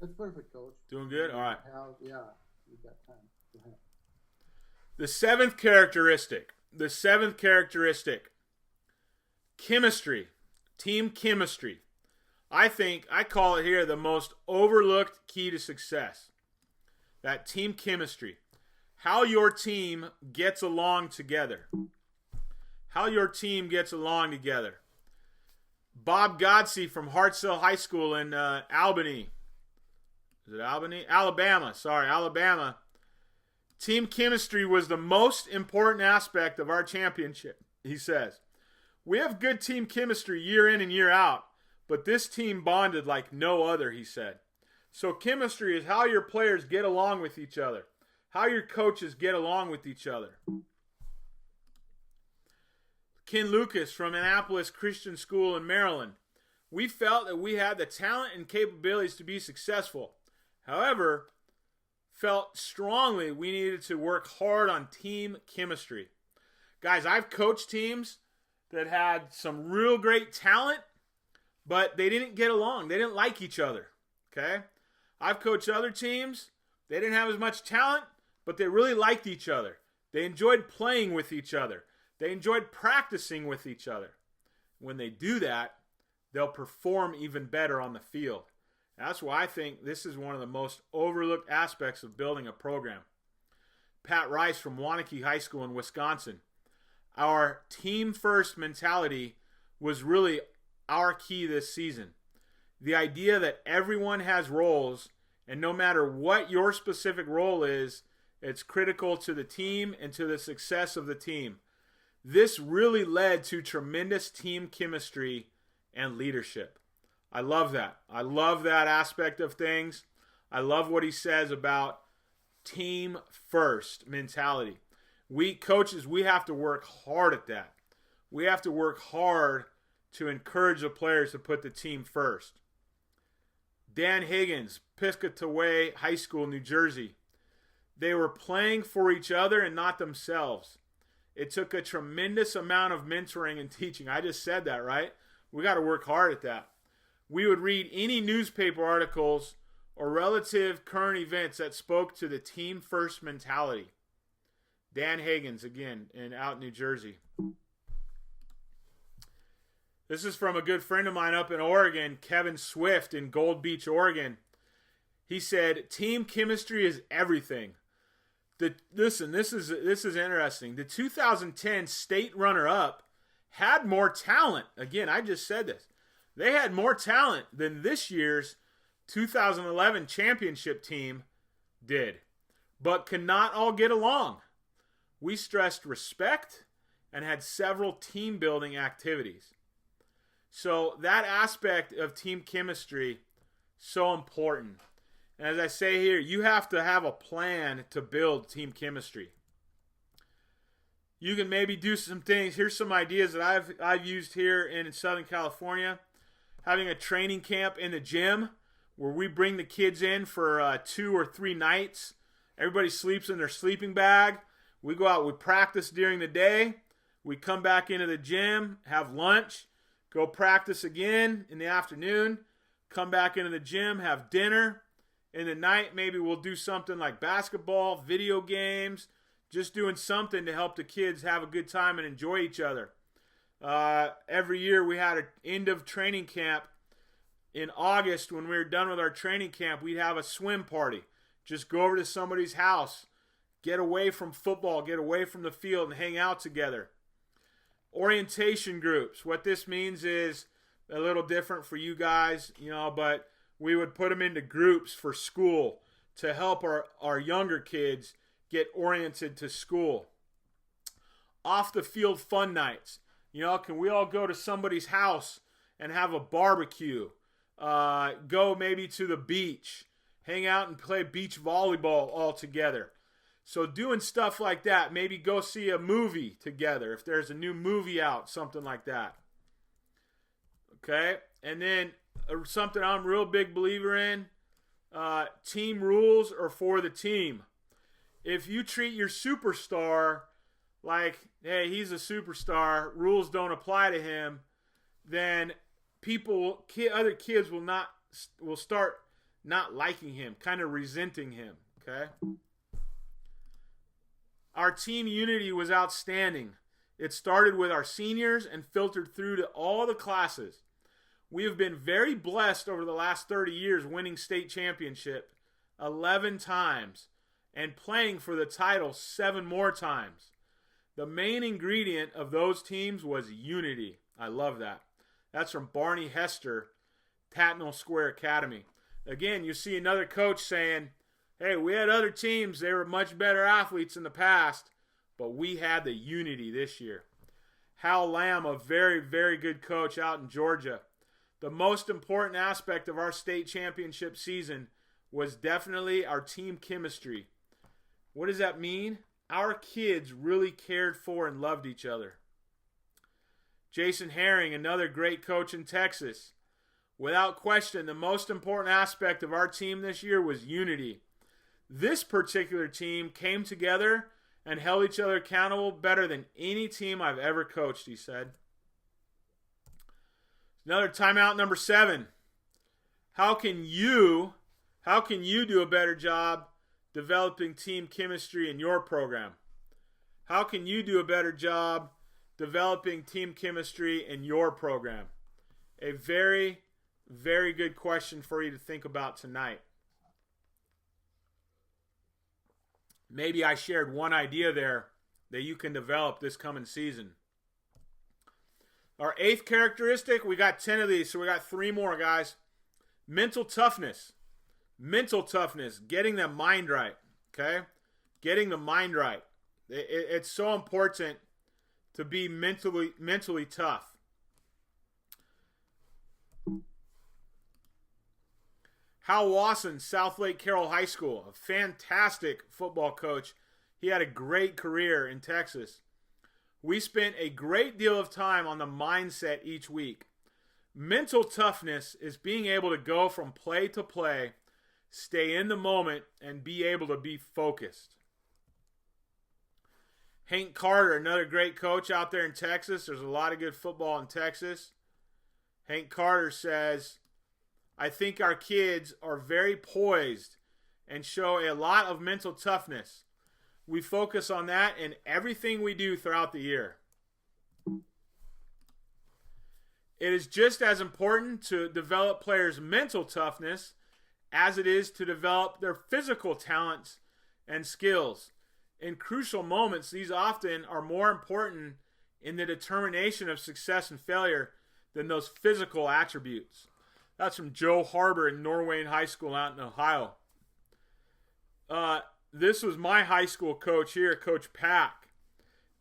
That's perfect, Coach. Doing good? All right. Yeah, you got time. Go ahead. The seventh characteristic, chemistry, team chemistry. I call it here the most overlooked key to success. That team chemistry. How your team gets along together. Bob Godsey from Hartselle High School in Albany. Is it Albany? Alabama. Team chemistry was the most important aspect of our championship, he says. We have good team chemistry year in and year out, but this team bonded like no other, he said. So chemistry is how your players get along with each other, how your coaches get along with each other. Ken Lucas from Annapolis Christian School in Maryland. We felt that we had the talent and capabilities to be successful. However, felt strongly we needed to work hard on team chemistry. Guys, I've coached teams that had some real great talent, but they didn't get along. They didn't like each other. Okay? I've coached other teams. They didn't have as much talent, but they really liked each other. They enjoyed playing with each other. They enjoyed practicing with each other. When they do that, they'll perform even better on the field. That's why I think this is one of the most overlooked aspects of building a program. Pat Rice from Waunakee High School in Wisconsin. Our team-first mentality was really our key this season. The idea that everyone has roles, and no matter what your specific role is, it's critical to the team and to the success of the team. This really led to tremendous team chemistry and leadership. I love that. I love that aspect of things. I love what he says about team first mentality. We coaches, we have to work hard at that. We have to work hard to encourage the players to put the team first. Dan Higgins, Piscataway High School, New Jersey. They were playing for each other and not themselves. It took a tremendous amount of mentoring and teaching. I just said that, right? We got to work hard at that. We would read any newspaper articles or relative current events that spoke to the team first mentality. Dan Higgins, again, out in New Jersey. This is from a good friend of mine up in Oregon, Kevin Swift in Gold Beach, Oregon. He said, team chemistry is everything. Listen, this is interesting. The 2010 state runner-up had more talent. Again, I just said this. They had more talent than this year's 2011 championship team did, but could not all get along. We stressed respect and had several team-building activities. So that aspect of team chemistry, so important. And as I say here, you have to have a plan to build team chemistry. You can maybe do some things. Here's some ideas that I've used here in Southern California. Having a training camp in the gym where we bring the kids in for 2 or 3 nights. Everybody sleeps in their sleeping bag. We go out, we practice during the day. We come back into the gym, have lunch, go practice again in the afternoon, come back into the gym, have dinner. In the night, maybe we'll do something like basketball, video games, just doing something to help the kids have a good time and enjoy each other. Every year we had an end of training camp. In August, when we were done with our training camp, we'd have a swim party. Just go over to somebody's house, get away from football, get away from the field, and hang out together. Orientation groups. What this means is a little different for you guys, but we would put them into groups for school to help our younger kids get oriented to school. Off the field fun nights. Can we all go to somebody's house and have a barbecue? Go maybe to the beach, hang out and play beach volleyball all together. So doing stuff like that, maybe go see a movie together if there's a new movie out, something like that. Okay, and then something I'm a real big believer in, team rules are for the team. If you treat your superstar like, hey, he's a superstar, rules don't apply to him, then other kids will start not liking him, kind of resenting him, okay? Our team unity was outstanding. It started with our seniors and filtered through to all the classes. We have been very blessed over the last 30 years winning state championship 11 times and playing for the title 7 more times. The main ingredient of those teams was unity. I love that. That's from Barney Hester, Tatnall Square Academy. Again, you see another coach saying, hey, we had other teams. They were much better athletes in the past, but we had the unity this year. Hal Lamb, a very, very good coach out in Georgia. The most important aspect of our state championship season was definitely our team chemistry. What does that mean? Our kids really cared for and loved each other. Jason Herring, another great coach in Texas. Without question, the most important aspect of our team this year was unity. This particular team came together and held each other accountable better than any team I've ever coached, he said. Another timeout, number 7. How can you do a better job developing team chemistry in your program? How can you do a better job developing team chemistry in your program? A very, very good question for you to think about tonight. Maybe I shared one idea there that you can develop this coming season. Our 8th characteristic, we got 10 of these, so we got 3 more, guys. Mental toughness. Mental toughness, getting the mind right, okay? Getting the mind right. It's so important to be mentally tough. Hal Wasson, South Lake Carroll High School, a fantastic football coach. He had a great career in Texas. We spent a great deal of time on the mindset each week. Mental toughness is being able to go from play to play, stay in the moment, and be able to be focused. Hank Carter, another great coach out there in Texas. There's a lot of good football in Texas. Hank Carter says, I think our kids are very poised and show a lot of mental toughness. We focus on that in everything we do throughout the year. It is just as important to develop players' mental toughness as it is to develop their physical talents and skills. In crucial moments, these often are more important in the determination of success and failure than those physical attributes. That's from Joe Harbor in Norwayne High School out in Ohio. This was my high school coach here, Coach Pack.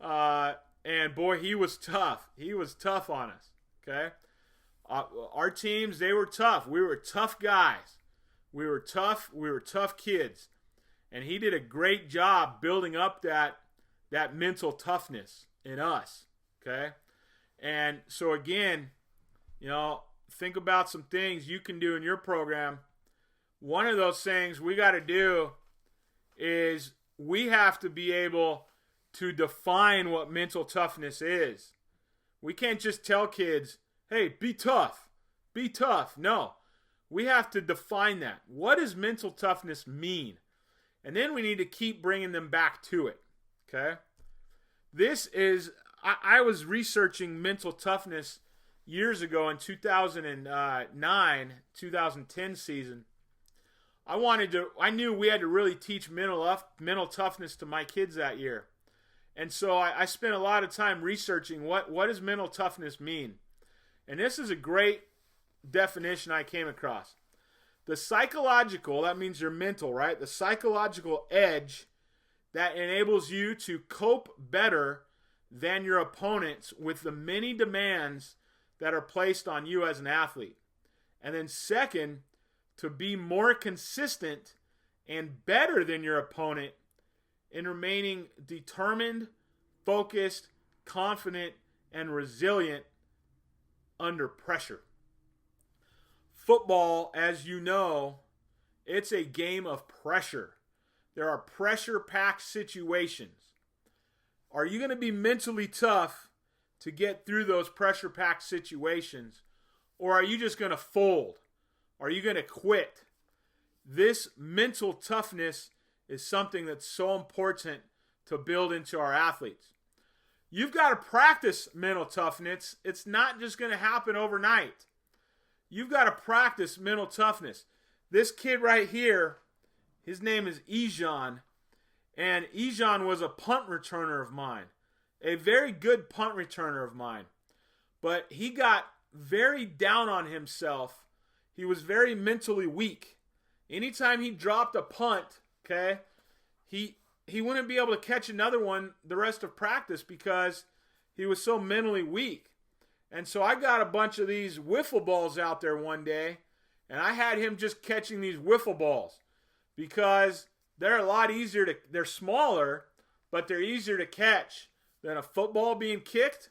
And boy, he was tough. He was tough on us, okay? Our teams, they were tough. We were tough guys. We were tough kids. And he did a great job building up that mental toughness in us, okay? And so again, think about some things you can do in your program. One of those things we got to do is we have to be able to define what mental toughness is. We can't just tell kids, hey, be tough. Be tough. No. We have to define that. What does mental toughness mean? And then we need to keep bringing them back to it. Okay? I was researching mental toughness years ago in 2009, 2010 season. I knew we had to really teach mental toughness to my kids that year. And so I spent a lot of time researching what does mental toughness mean. And this is a great definition I came across. The psychological, that means your mental, right? The psychological edge that enables you to cope better than your opponents with the many demands that are placed on you as an athlete. And then second, to be more consistent and better than your opponent in remaining determined, focused, confident, and resilient under pressure. Football, as you know, it's a game of pressure. There are pressure-packed situations. Are you going to be mentally tough to get through those pressure-packed situations? Or are you just going to fold? Are you going to quit? This mental toughness is something that's so important to build into our athletes. You've got to practice mental toughness. It's not just going to happen overnight. You've got to practice mental toughness. This kid right here, his name is Ejon, and Ejon was a punt returner of mine, a very good punt returner of mine. But he got very down on himself. He was very mentally weak. Anytime he dropped a punt, okay, he wouldn't be able to catch another one the rest of practice because he was so mentally weak. And so I got a bunch of these wiffle balls out there one day, And I had him just catching these wiffle balls because they're a lot easier they're smaller, but they're easier to catch than a football being kicked.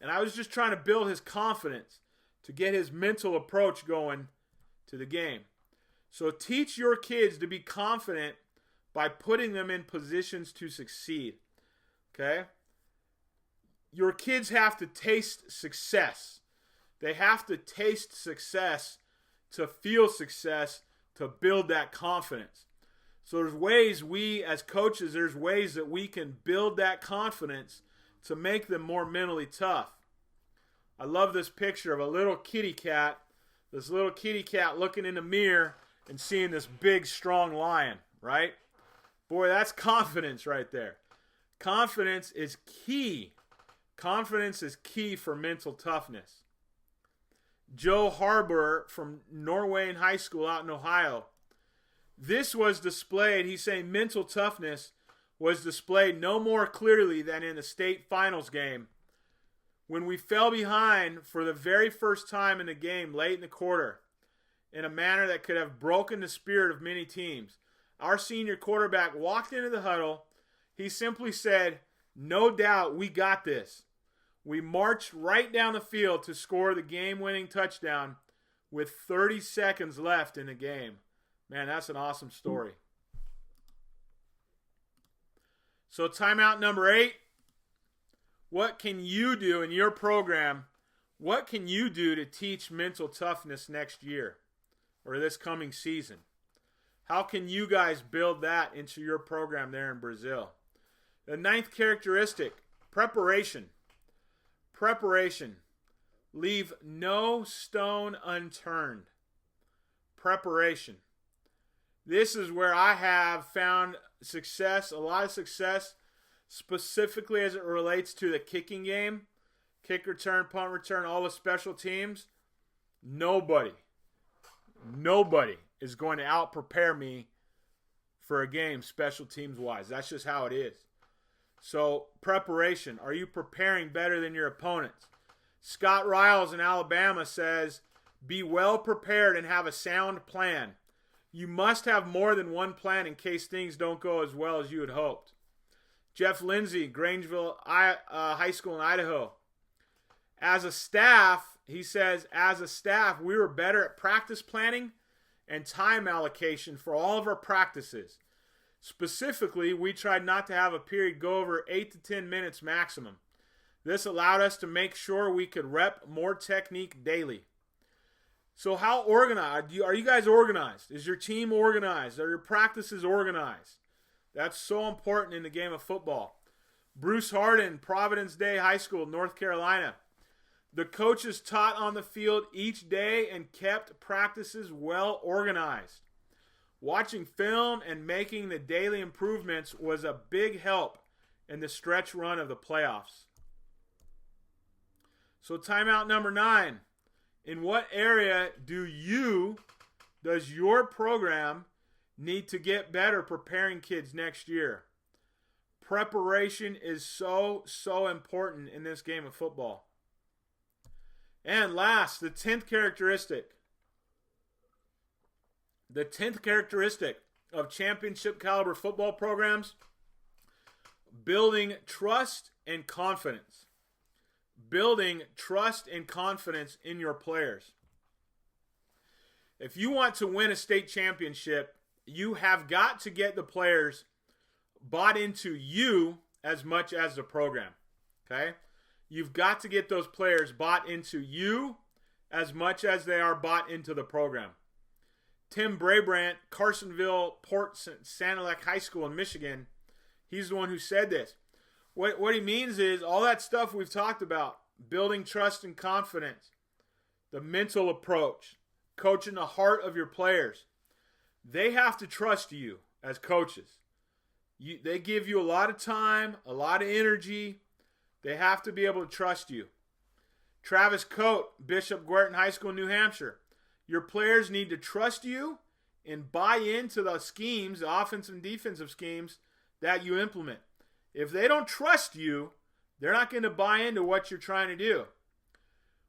And I was just trying to build his confidence to get his mental approach going to the game. So teach your kids to be confident by putting them in positions to succeed. Okay? Your kids have to taste success. They have to taste success to feel success, to build that confidence. So there's ways we as coaches, there's ways that we can build that confidence to make them more mentally tough. I love this picture of a little kitty cat, this little kitty cat looking in the mirror and seeing this big, strong lion, right? Boy, that's confidence right there. Confidence is key. Confidence is key for mental toughness. Joe Harbour from Norway High School out in Ohio. This was displayed, he's saying mental toughness was displayed no more clearly than in the state finals game when we fell behind for the very first time in the game late in the quarter in a manner that could have broken the spirit of many teams. Our senior quarterback walked into the huddle. He simply said, "No doubt, we got this." We marched right down the field to score the game-winning touchdown with 30 seconds left in the game. Man, that's an awesome story. So timeout number 8. What can you do in your program? What can you do to teach mental toughness next year or this coming season? How can you guys build that into your program there in Brazil? The 9th characteristic, preparation. Preparation. Leave no stone unturned. Preparation. This is where I have found success, a lot of success, specifically as it relates to the kicking game. Kick return, punt return, all the special teams. Nobody is going to out-prepare me for a game special teams-wise. That's just how it is. So, preparation. Are you preparing better than your opponents? Scott Riles in Alabama says, be well prepared and have a sound plan. You must have more than one plan in case things don't go as well as you had hoped. Jeff Lindsay, Grangeville High School in Idaho. As a staff, he says, as a staff, we were better at practice planning and time allocation for all of our practices. Specifically, we tried not to have a period go over 8 to 10 minutes maximum. This allowed us to make sure we could rep more technique daily. So how organized? Are you guys organized? Is your team organized? Are your practices organized? That's so important in the game of football. Bruce Harden, Providence Day High School, North Carolina. The coaches taught on the field each day and kept practices well organized. Watching film and making the daily improvements was a big help in the stretch run of the playoffs. So timeout number 9. In what area does your program need to get better preparing kids next year? Preparation is so important in this game of football. And last, the 10th characteristic. The 10th characteristic of championship caliber football programs, building trust and confidence. Building trust and confidence in your players. If you want to win a state championship, you have got to get the players bought into you as much as the program. Okay? You've got to get those players bought into you as much as they are bought into the program. Tim Brabrant, Carsonville Port Sanilac High School in Michigan, he's the one who said this. What he means is all that stuff we've talked about, building trust and confidence, the mental approach, coaching the heart of your players. They have to trust you as coaches. They give you a lot of time, a lot of energy. They have to be able to trust you. Travis Coate, Bishop Guertin High School, New Hampshire. Your players need to trust you and buy into the schemes, the offensive and defensive schemes that you implement. If they don't trust you, they're not going to buy into what you're trying to do.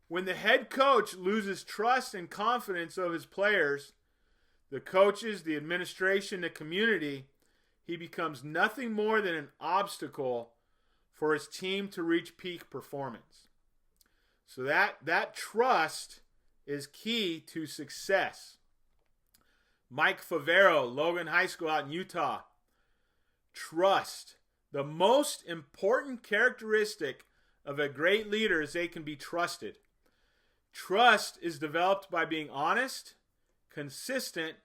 When the head coach loses trust and confidence of his players, the coaches, the administration, the community, he becomes nothing more than an obstacle for his team to reach peak performance. So that trust is key to success. Mike Favero, Logan High School out in Utah. Trust. The most important characteristic of a great leader is they can be trusted. Trust is developed by being honest, consistent,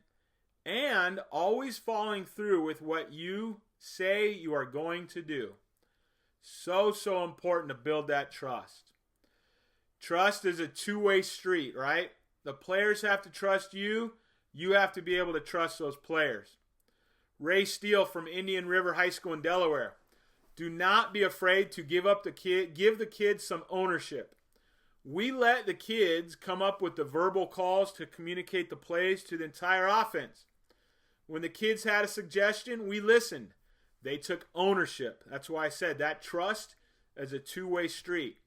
and always following through with what you say you are going to do. So important to build that trust. Trust is a two-way street, right? The players have to trust you. You have to be able to trust those players. Ray Steele from Indian River High School in Delaware. Do not be afraid to give the kids some ownership. We let the kids come up with the verbal calls to communicate the plays to the entire offense. When the kids had a suggestion, we listened. They took ownership. That's why I said that trust is a two-way street.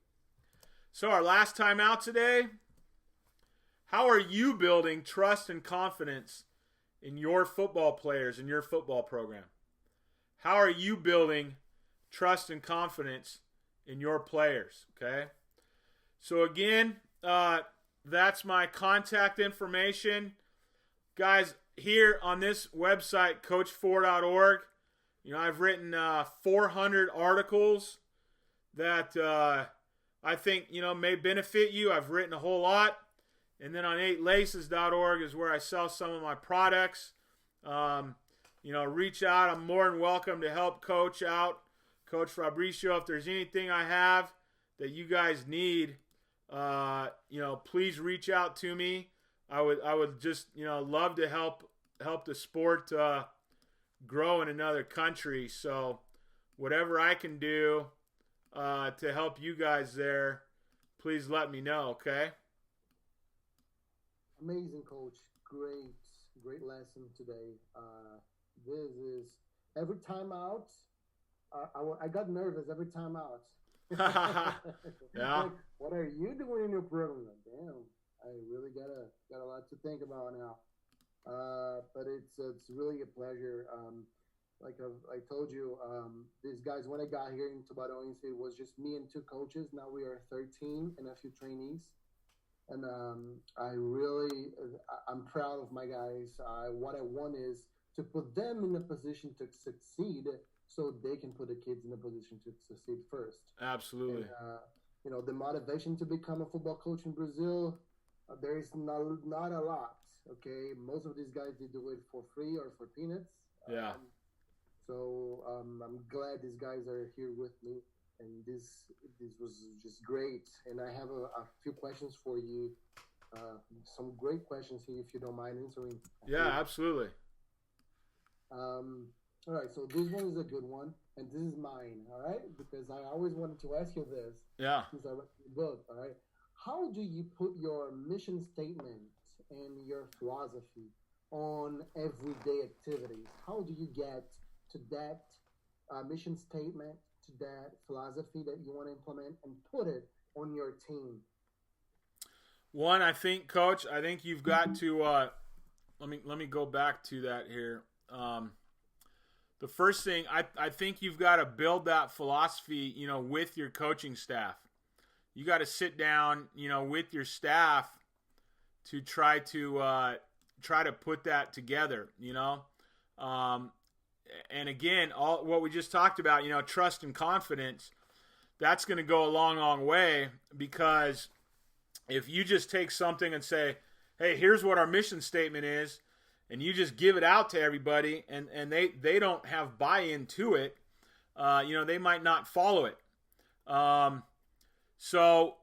So our last time out today, how are you building trust and confidence in your football players, in your football program? How are you building trust and confidence in your players, okay? So again, that's my contact information. Guys, here on this website, coachfore.org, I've written 400 articles that I think, may benefit you. I've written a whole lot. And then on 8laces.org is where I sell some of my products. Reach out. I'm more than welcome to help Coach out. Coach Fabrício, if there's anything I have that you guys need, please reach out to me. I would just, love to help the sport grow in another country. So whatever I can do to help you guys there, please let me know, okay? Amazing, Coach. Great lesson today. This is every time out. I got nervous every time out. Yeah. Like, what are you doing in your program? Damn, I really got a lot to think about now. But it's really a pleasure. Like I told you, these guys, when I got here in Tubarões, it was just me and two coaches. Now we are 13 and a few trainees. And I'm proud of my guys. What I want is to put them in a position to succeed so they can put the kids in a position to succeed first. Absolutely. And, the motivation to become a football coach in Brazil, there is not a lot, okay? Most of these guys, they do it for free or for peanuts. Yeah. I'm glad these guys are here with me. And this was just great. And I have a few questions for you. Some great questions here, if you don't mind answering. Yeah, absolutely. All right, so this one is a good one, and this is mine, all right? Because I always wanted to ask you this. Yeah. Since I read the book, all right? How do you put your mission statement and your philosophy on everyday activities? How do you get to that mission statement, to that philosophy that you want to implement and put it on your team? One, I think, Coach, you've got to let me go back to that here. The first thing, I think you've got to build that philosophy, with your coaching staff. You got to sit down, with your staff to try to put that together, and again, all what we just talked about, trust and confidence, that's going to go a long, long way, because if you just take something and say, hey, here's what our mission statement is, and you just give it out to everybody, and they don't have buy-in to it, they might not follow it. So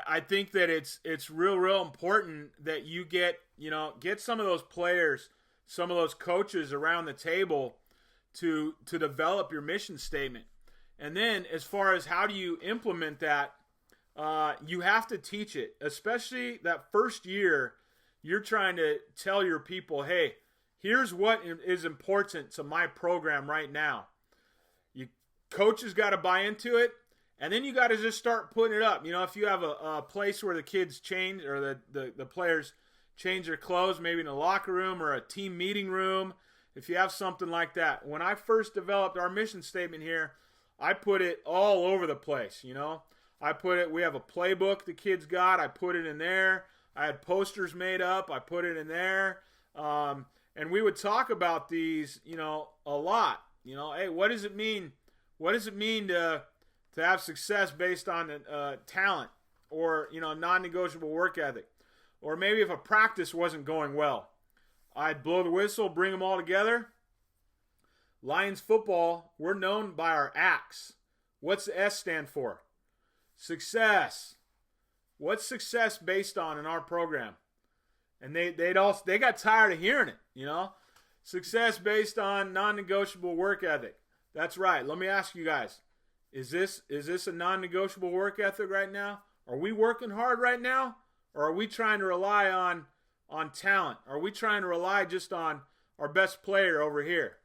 I think that it's real important that you get some of those players, some of those coaches around the table to develop your mission statement. And then as far as how do you implement that, you have to teach it, especially that first year. You're trying to tell your people, hey, here's what is important to my program right now. Coaches got to buy into it, And then you got to just start putting it up. If you have a place where the kids change or the players change their clothes, maybe in a locker room or a team meeting room, if you have something like that. When I first developed our mission statement here, I put it all over the place, we have a playbook the kids got. I put it in there. I had posters made up. I put it in there. And we would talk about these, a lot. Hey, what does it mean? What does it mean to have success based on talent or, non-negotiable work ethic? Or maybe if a practice wasn't going well, I'd blow the whistle, bring them all together. Lions football, we're known by our ACTS. What's the S stand for? Success. What's success based on in our program? And they got tired of hearing it, Success based on non-negotiable work ethic. That's right. Let me ask you guys, is this a non-negotiable work ethic right now? Are we working hard right now? Or are we trying to rely on talent? Are we trying to rely just on our best player over here?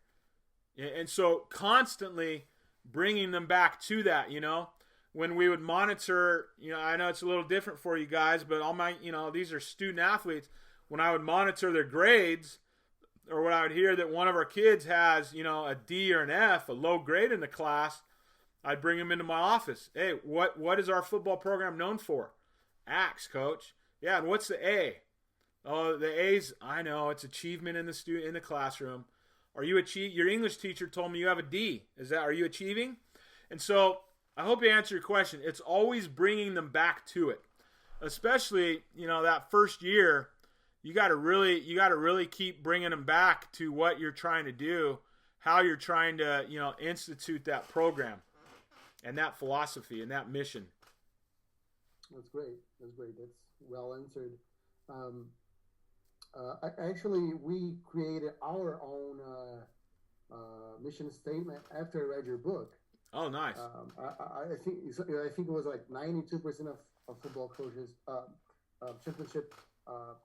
And so constantly bringing them back to that, when we would monitor, I know it's a little different for you guys, but all my, these are student athletes. When I would monitor their grades, or when I would hear that one of our kids has, a D or an F, a low grade in the class, I'd bring them into my office. Hey, what is our football program known for? ACTS, coach. Yeah, and what's the A? Oh, the A's, I know, it's achievement in the classroom. Are you your English teacher told me you have a D. Are you achieving? And so I hope you answer your question. It's always bringing them back to it. Especially, that first year, you got to really keep bringing them back to what you're trying to do, how you're trying to, institute that program and that philosophy and that mission. That's great. That's well answered. Actually, we created our own mission statement after I read your book. Oh, nice. I think it was like 92% of football coaches, championship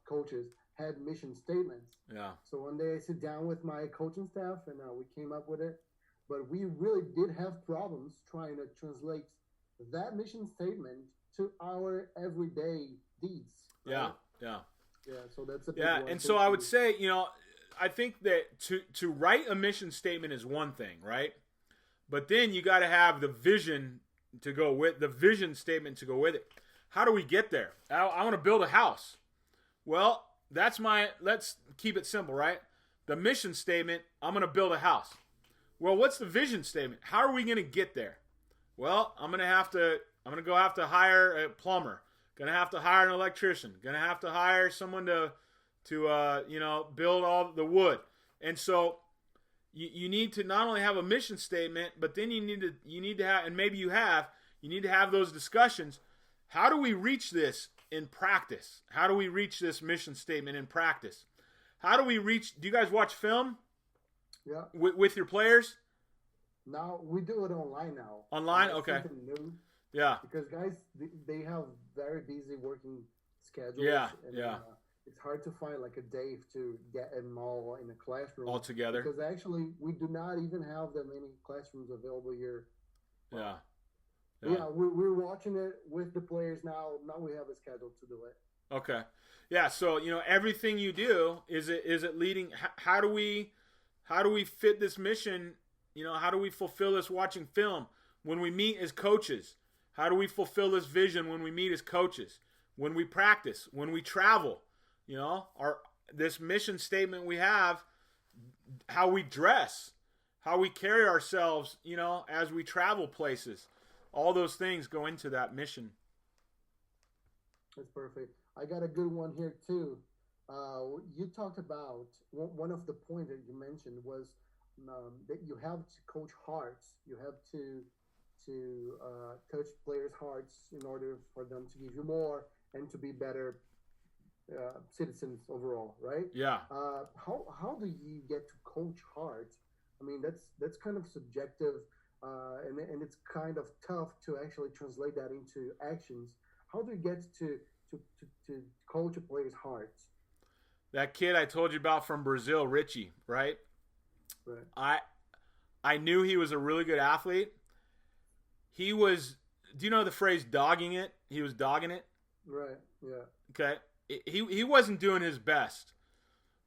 coaches had mission statements. Yeah. So one day I sit down with my coaching staff and we came up with it. But we really did have problems trying to translate that mission statement to our everyday deeds. Right? Yeah. Yeah, so that's a big one. And so I would say, I think that to write a mission statement is one thing, right? But then you got to have the vision statement to go with it. How do we get there? I want to build a house. Well, let's keep it simple, right? The mission statement, I'm going to build a house. Well, what's the vision statement? How are we going to get there? Well, I'm going to have to hire a plumber. Going to have to hire an electrician. Going to have to hire someone to build all the wood. And so you need to not only have a mission statement, but then you need to have, and maybe you need to have those discussions. How do we reach this in practice? How do we reach this mission statement in practice? Do you guys watch film? Yeah. With your players? Now, we do it online now. Online? Okay. Something new. Yeah. Because guys, they have very busy working schedules. Yeah, and, it's hard to find like a day to get them all in a classroom. All together. Because actually, we do not even have that many classrooms available here. Yeah. Yeah, we're watching it with the players now. Now we have a schedule to do it. Okay. Yeah, so, everything you do, is it leading, how do we fit this mission, how do we fulfill this watching film when we meet as coaches? How do we fulfill this vision when we meet as coaches? When we practice, when we travel, this mission statement we have, how we dress, how we carry ourselves, as we travel places. All those things go into that mission. That's perfect. I got a good one here too. You talked about one of the points that you mentioned was that you have to coach hearts. You have to touch players' hearts in order for them to give you more and to be better citizens overall, right? Yeah. How do you get to coach hearts? I mean, that's kind of subjective, and it's kind of tough to actually translate that into actions. How do you get to coach a player's hearts? That kid I told you about from Brazil, Richie, right? Right. I knew he was a really good athlete. He was do you know the phrase dogging it? He was dogging it. Right. Yeah. Okay. He wasn't doing his best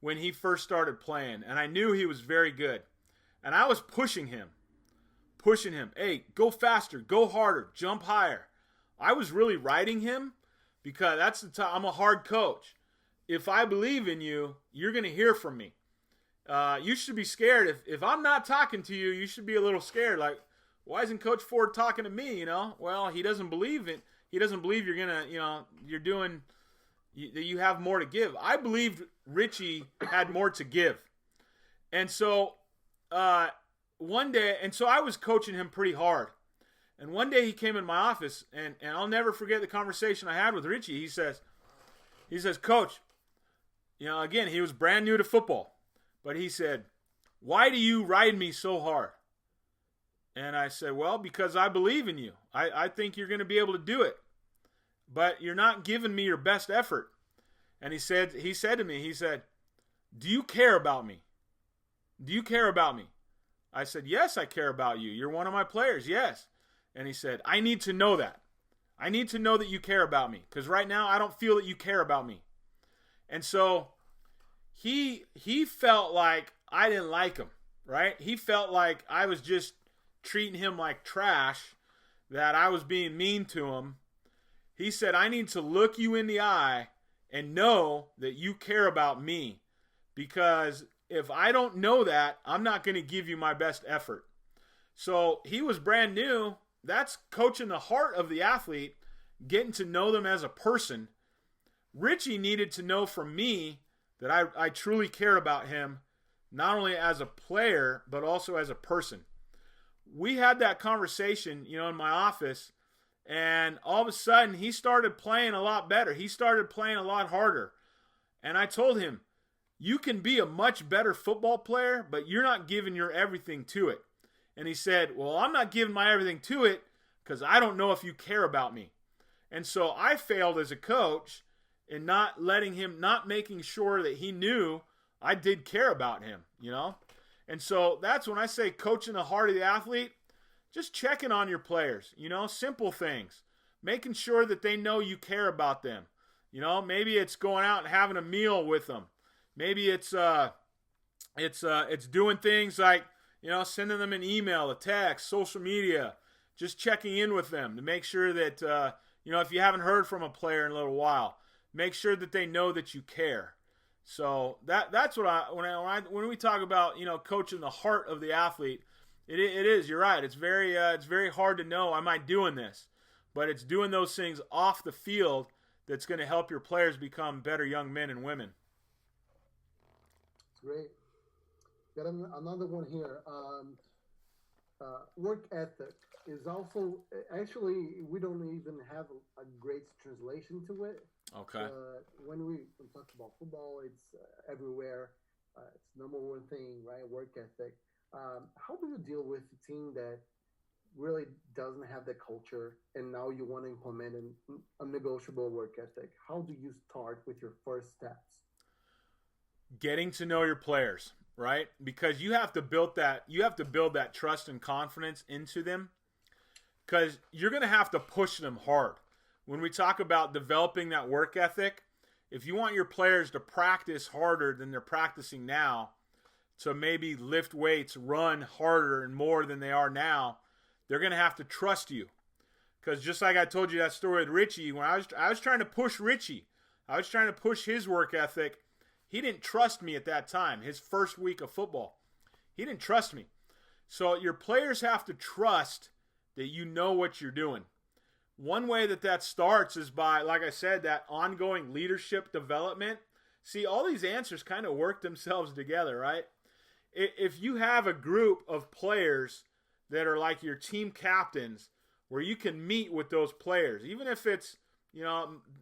when he first started playing, and I knew he was very good. And I was pushing him. Hey, go faster, go harder, jump higher. I was really riding him because that's the time. I'm a hard coach. If I believe in you, you're going to hear from me. You should be scared. If I'm not talking to you, you should be a little scared. Like, why isn't Coach Ford talking to me? You know, well, he doesn't believe it. He doesn't believe you're gonna, you're doing, you have more to give. I believed Richie had more to give, and so one day, and so I was coaching him pretty hard. And one day he came in my office, and I'll never forget the conversation I had with Richie. He says, Coach, again, he was brand new to football, but he said, why do you ride me so hard? And I said, well, because I believe in you. I think you're going to be able to do it, but you're not giving me your best effort. And he said to me, he said, do you care about me? Do you care about me? I said, yes, I care about you. You're one of my players, yes. And he said, I need to know that. I need to know that you care about me, because right now I don't feel that you care about me. And so he felt like I didn't like him, right? He felt like I was just treating him like trash, that I was being mean to him. He said, I need to look you in the eye and know that you care about me, because if I don't know that, I'm not going to give you my best effort. So he was brand new. That's coaching the heart of the athlete, getting to know them as a person. Richie needed to know from me that I truly care about him, not only as a player, but also as a person. We had that conversation, in my office, and all of a sudden he started playing a lot better. He started playing a lot harder. And I told him, you can be a much better football player, but you're not giving your everything to it. And he said, well, I'm not giving my everything to it because I don't know if you care about me. And so I failed as a coach in not making sure that he knew I did care about him, And so that's when I say coaching the heart of the athlete, just checking on your players, simple things, making sure that they know you care about them. Maybe it's going out and having a meal with them. Maybe it's doing things like, sending them an email, a text, social media, just checking in with them to make sure that, if you haven't heard from a player in a little while, make sure that they know that you care. So that's what when we talk about, coaching the heart of the athlete, it is, you're right. It's very hard to know, am I doing this? But it's doing those things off the field that's going to help your players become better young men and women. Great. Got another one here. Work ethic is also, actually, we don't even have a great translation to it. Okay. When we talk about football, it's everywhere. It's number one thing, right? Work ethic. How do you deal with a team that really doesn't have the culture, and now you want to implement an unnegotiable work ethic? How do you start with your first steps? Getting to know your players, right? Because you have to build that trust and confidence into them, because you're going to have to push them hard. When we talk about developing that work ethic, if you want your players to practice harder than they're practicing now, to maybe lift weights, run harder and more than they are now, they're going to have to trust you. Because just like I told you that story with Richie, when I was trying to push Richie, I was trying to push his work ethic. He didn't trust me at that time, his first week of football. He didn't trust me. So your players have to trust that you know what you're doing. One way that starts is by, like I said, that ongoing leadership development. See, all these answers kind of work themselves together, right? If you have a group of players that are like your team captains, where you can meet with those players, even if it's,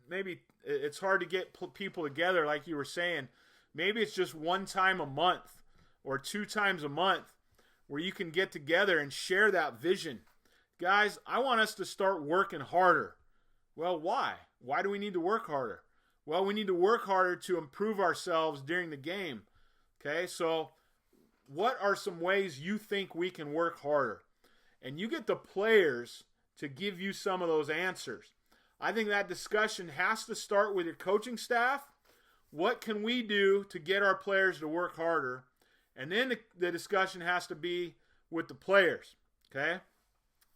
maybe it's hard to get people together, like you were saying, maybe it's just one time a month or 2 times a month where you can get together and share that vision. Guys, I want us to start working harder. Well, why? Why do we need to work harder? Well, we need to work harder to improve ourselves during the game. Okay, so what are some ways you think we can work harder? And you get the players to give you some of those answers. I think that discussion has to start with your coaching staff. What can we do to get our players to work harder? And then the discussion has to be with the players, okay?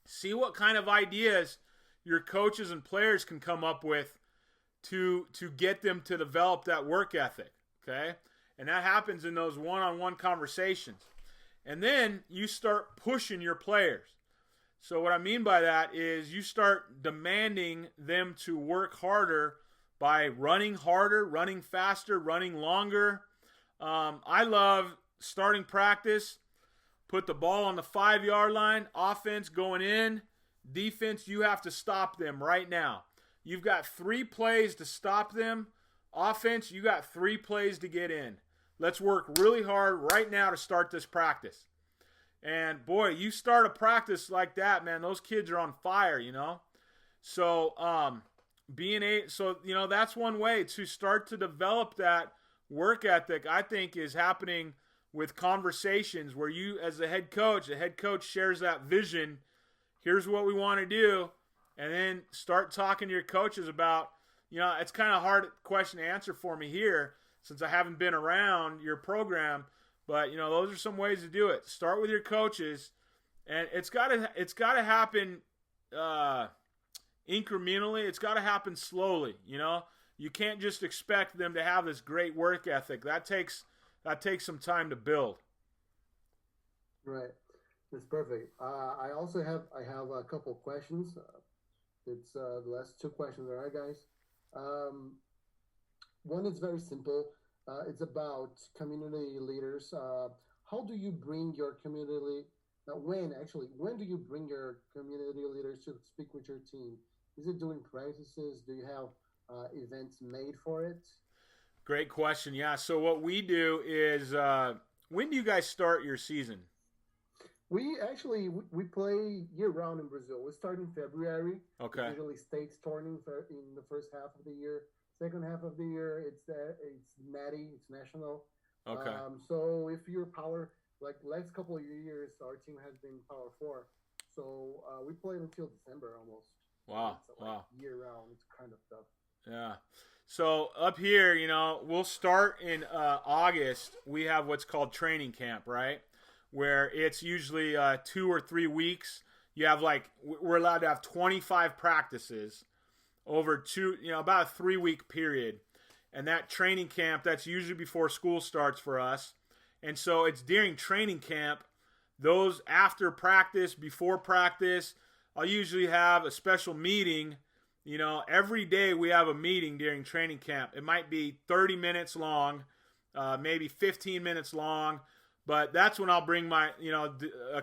See what kind of ideas your coaches and players can come up with to get them to develop that work ethic, okay? And that happens in those one-on-one conversations. And then you start pushing your players. So what I mean by that is you start demanding them to work harder by running harder, running faster, running longer. I love starting practice, put the ball on the 5-yard line, offense going in, defense, you have to stop them right now. You've got 3 plays to stop them. Offense, you got 3 plays to get in. Let's work really hard right now to start this practice. And boy, you start a practice like that, man, those kids are on fire, you know. So that's one way to start to develop that work ethic, I think, is happening with conversations where you, as the head coach shares that vision. Here's what we want to do. And then start talking to your coaches about, it's kind of a hard question to answer for me here since I haven't been around your program. But, those are some ways to do it. Start with your coaches. And it's got to happen incrementally. It's got to happen slowly, You can't just expect them to have this great work ethic. That takes some time to build. Right. That's perfect. I have a couple of questions. It's the last 2 questions. All right, guys. One is very simple. It's about community leaders. How do you bring your community? When do you bring your community leaders to speak with your team? Is it during practices? Do you have events made for it? Great question. Yeah. So what we do is, when do you guys start your season? We play year round in Brazil. We start in February. Okay. It's usually states tournament in the first half of the year. Second half of the year, it's natty, it's national. Okay. So if you're power, like last couple of years, our team has been Power 4. So we played until December almost. Wow. So wow. Year round, it's kind of tough. Yeah. So up here, we'll start in August. We have what's called training camp, right? Where it's usually 2 or 3 weeks. You have we're allowed to have 25 practices over about a 3-week period. And that training camp, that's usually before school starts for us. And so it's during training camp, those after practice, before practice, I'll usually have a special meeting. Every day we have a meeting during training camp. It might be 30 minutes long, maybe 15 minutes long. But that's when I'll bring my,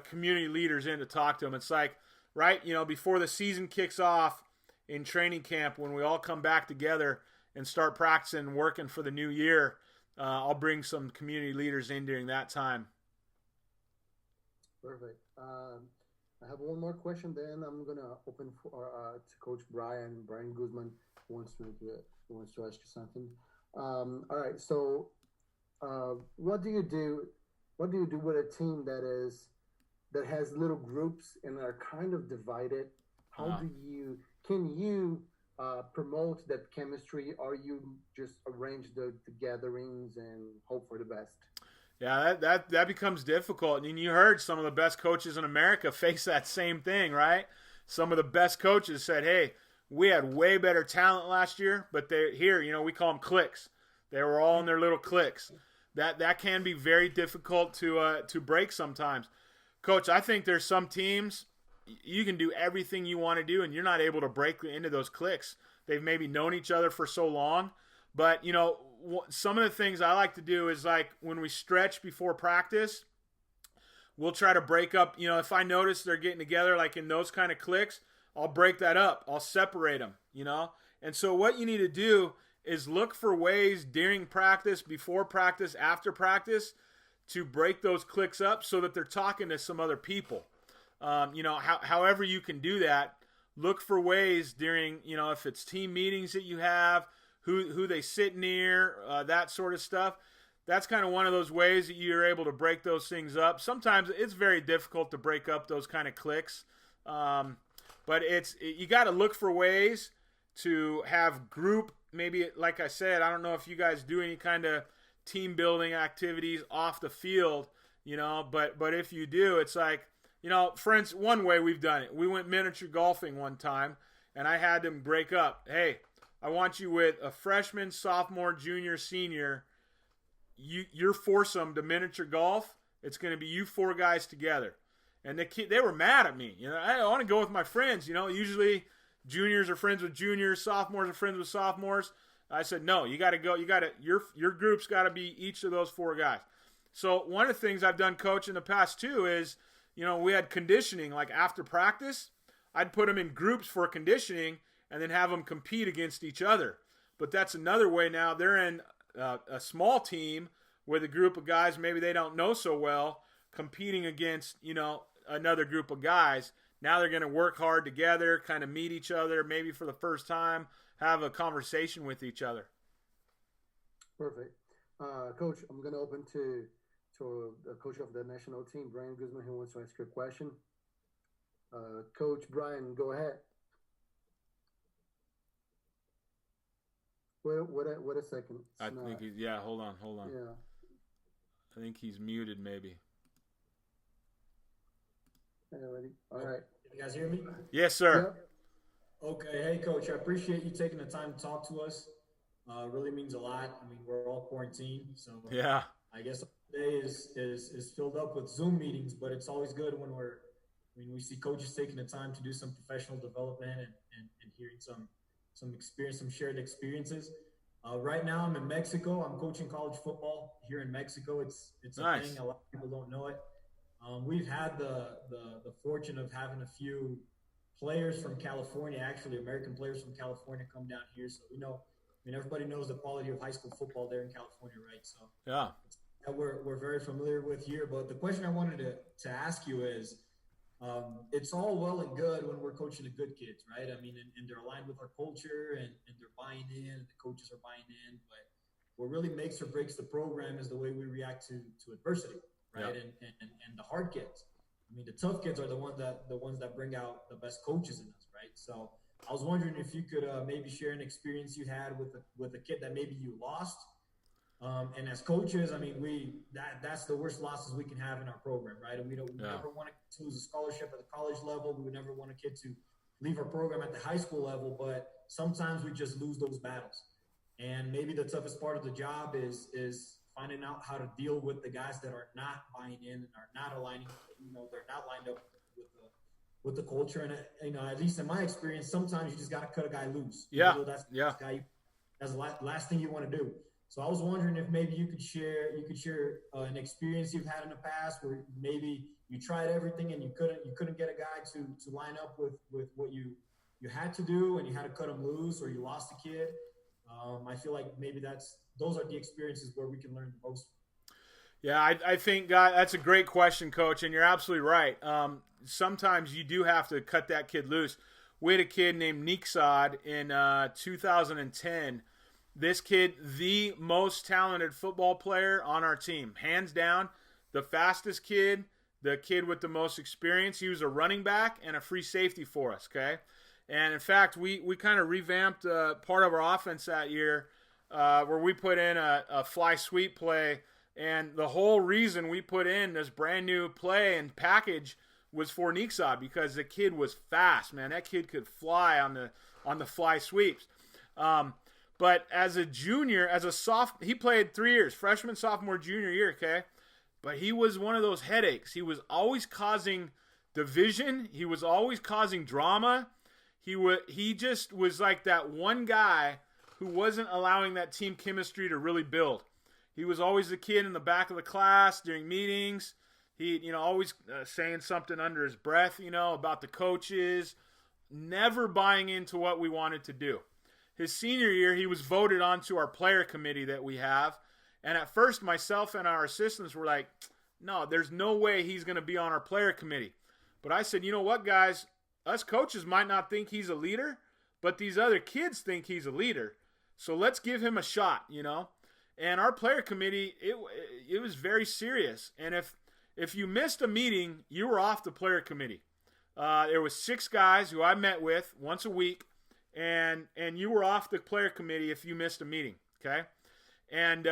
community leaders in to talk to them. It's like, right, before the season kicks off in training camp, when we all come back together and start practicing and working for the new year, I'll bring some community leaders in during that time. Perfect. I have one more question, then I'm going to open to Coach Brian Guzman, who wants to ask you something. All right, so what do you do? What do you do with a team that has little groups and are kind of divided? How can you promote that chemistry, or you just arrange the gatherings and hope for the best? Yeah, that becomes difficult. And you heard some of the best coaches in America face that same thing, right? Some of the best coaches said, hey, we had way better talent last year, but we call them cliques. They were all in their little cliques. That can be very difficult to break sometimes. Coach, I think there's some teams you can do everything you want to do, and you're not able to break into those cliques. They've maybe known each other for so long. But, some of the things I like to do is when we stretch before practice, we'll try to break up. If I notice they're getting together in those kind of cliques, I'll break that up. I'll separate them, And so what you need to do is look for ways during practice, before practice, after practice, to break those cliques up so that they're talking to some other people. However you can do that, look for ways during, if it's team meetings that you have, who they sit near, that sort of stuff. That's kind of one of those ways that you're able to break those things up. Sometimes it's very difficult to break up those kind of cliques. But you got to look for ways to have group, maybe like I said, I don't know if you guys do any kind of team building activities off the field, but if you do, it's like, for instance, one way we've done it, we went miniature golfing one time, and I had them break up. Hey, I want you with a freshman, sophomore, junior, senior. Your foursome to miniature golf. It's going to be you 4 guys together. And they were mad at me. I want to go with my friends. Usually juniors are friends with juniors, sophomores are friends with sophomores. I said, no, you got to go. Your group's got to be each of those 4 guys. So one of the things I've done, Coach, in the past too is, we had conditioning, like after practice. I'd put them in groups for conditioning and then have them compete against each other. But that's another way now. They're in a small team with a group of guys maybe they don't know so well, competing against, another group of guys. Now they're going to work hard together, kind of meet each other, maybe for the first time, have a conversation with each other. Perfect. Coach, I'm going to open to the coach of the national team, Brian Guzman, who wants to ask you a question. Coach Brian, go ahead. Wait a second. I think hold on. Yeah. I think he's muted maybe. Ready? All right. Can you guys hear me? Yes, sir. Yeah. Okay. Hey, Coach, I appreciate you taking the time to talk to us. Really means a lot. I mean, we're all quarantined, so yeah. I guess today is filled up with Zoom meetings, but it's always good when we see coaches taking the time to do some professional development and hearing some experience, some shared experiences. Right now, I'm in Mexico. I'm coaching college football here in Mexico. It's a nice thing. A lot of people don't know it. We've had the fortune of having a few players from California, actually American players from California, come down here. So everybody knows the quality of high school football there in California, right? So yeah, we're very familiar with here. But the question I wanted to ask you is, it's all well and good when we're coaching the good kids, right? I mean, and they're aligned with our culture and they're buying in, and the coaches are buying in. But what really makes or breaks the program is the way we react to adversity, right? Yeah. And the hard kids. I mean, the tough kids are the ones that bring out the best coaches in us, right? So I was wondering if you could maybe share an experience you had with a kid that maybe you lost. And as coaches, I mean, that's the worst losses we can have in our program, right? And we never want to lose a scholarship at the college level. We would never want a kid to leave our program at the high school level, but sometimes we just lose those battles. And maybe the toughest part of the job is finding out how to deal with the guys that are not buying in and are not aligning, they're not lined up with the culture. And, at least in my experience, sometimes you just got to cut a guy loose. Yeah. That's the last thing you want to do. So I was wondering if maybe you could share an experience you've had in the past where maybe you tried everything and you couldn't get a guy to line up with what you had to do, and you had to cut him loose, or you lost a kid. I feel like maybe those are the experiences where we can learn the most. Yeah, I think, that's a great question, Coach, and you're absolutely right. Sometimes you do have to cut that kid loose. We had a kid named Niksad in 2010. This kid, the most talented football player on our team, hands down, the fastest kid, the kid with the most experience. He was a running back and a free safety for us, okay? And, in fact, we kind of revamped part of our offense that year where we put in a fly sweep play. And the whole reason we put in this brand new play and package was for Niksad, because the kid was fast, man. That kid could fly on the fly sweeps. But as a junior, he played 3 years, freshman, sophomore, junior year, okay? But he was one of those headaches. He was always causing division. He was always causing drama. He just was like that one guy who wasn't allowing that team chemistry to really build. He was always the kid in the back of the class during meetings. He, always saying something under his breath, about the coaches, never buying into what we wanted to do. His senior year, he was voted onto our player committee that we have. And at first, myself and our assistants were like, no, there's no way he's going to be on our player committee. But I said, you know what, guys? Us coaches might not think he's a leader, but these other kids think he's a leader. So let's give him a shot, And our player committee, it was very serious. And if you missed a meeting, you were off the player committee. There was 6 guys who I met with once a week, and you were off the player committee if you missed a meeting, okay? And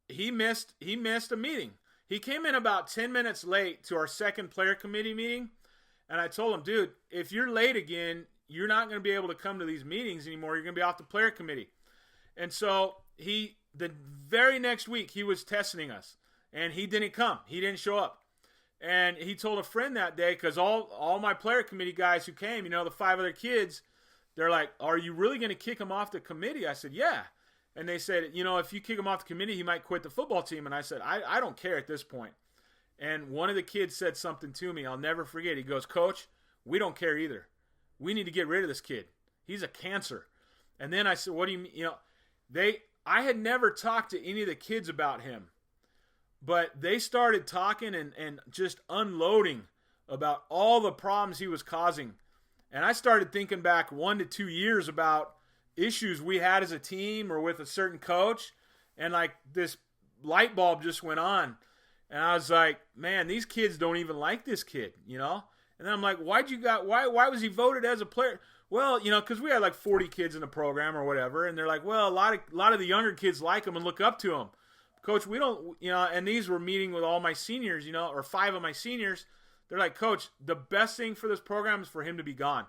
he missed a meeting. He came in about 10 minutes late to our second player committee meeting, and I told him, dude, if you're late again, you're not going to be able to come to these meetings anymore. You're going to be off the player committee. And so the very next week, he was testing us, and he didn't come. He didn't show up. And he told a friend that day, because all my player committee guys who came, the 5 other kids, they're like, are you really going to kick him off the committee? I said, yeah. And they said, if you kick him off the committee, he might quit the football team. And I said, I don't care at this point. And one of the kids said something to me I'll never forget. He goes, Coach, we don't care either. We need to get rid of this kid. He's a cancer. And then I said, what do you mean? I had never talked to any of the kids about him. But they started talking and just unloading about all the problems he was causing. And I started thinking back 1 to 2 years about issues we had as a team or with a certain coach. And like this light bulb just went on. And I was like, man, these kids don't even like this kid, And then I'm like, why was he voted as a player? Well, because we had like 40 kids in the program or whatever. And they're like, well, a lot of the younger kids like him and look up to him. Coach, we don't, and these were meeting with all my seniors, or 5 of my seniors. They're like, Coach, the best thing for this program is for him to be gone.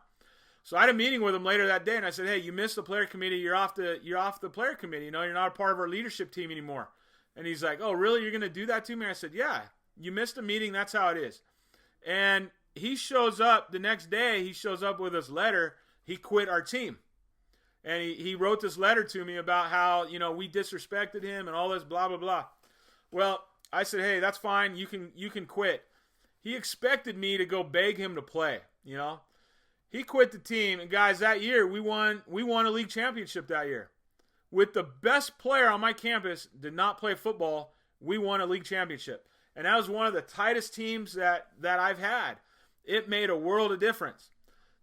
So I had a meeting with him later that day, and I said, hey, you missed the player committee. You're off the player committee. You're not a part of our leadership team anymore. And he's like, oh, really? You're going to do that to me? I said, yeah, you missed a meeting. That's how it is. And he shows up the next day. He shows up with his letter. He quit our team. And he wrote this letter to me about how, we disrespected him and all this blah, blah, blah. Well, I said, hey, that's fine. You can quit. He expected me to go beg him to play, He quit the team. And, guys, that year we won a league championship that year. With the best player on my campus did not play football, we won a league championship. And that was one of the tightest teams that I've had. It made a world of difference.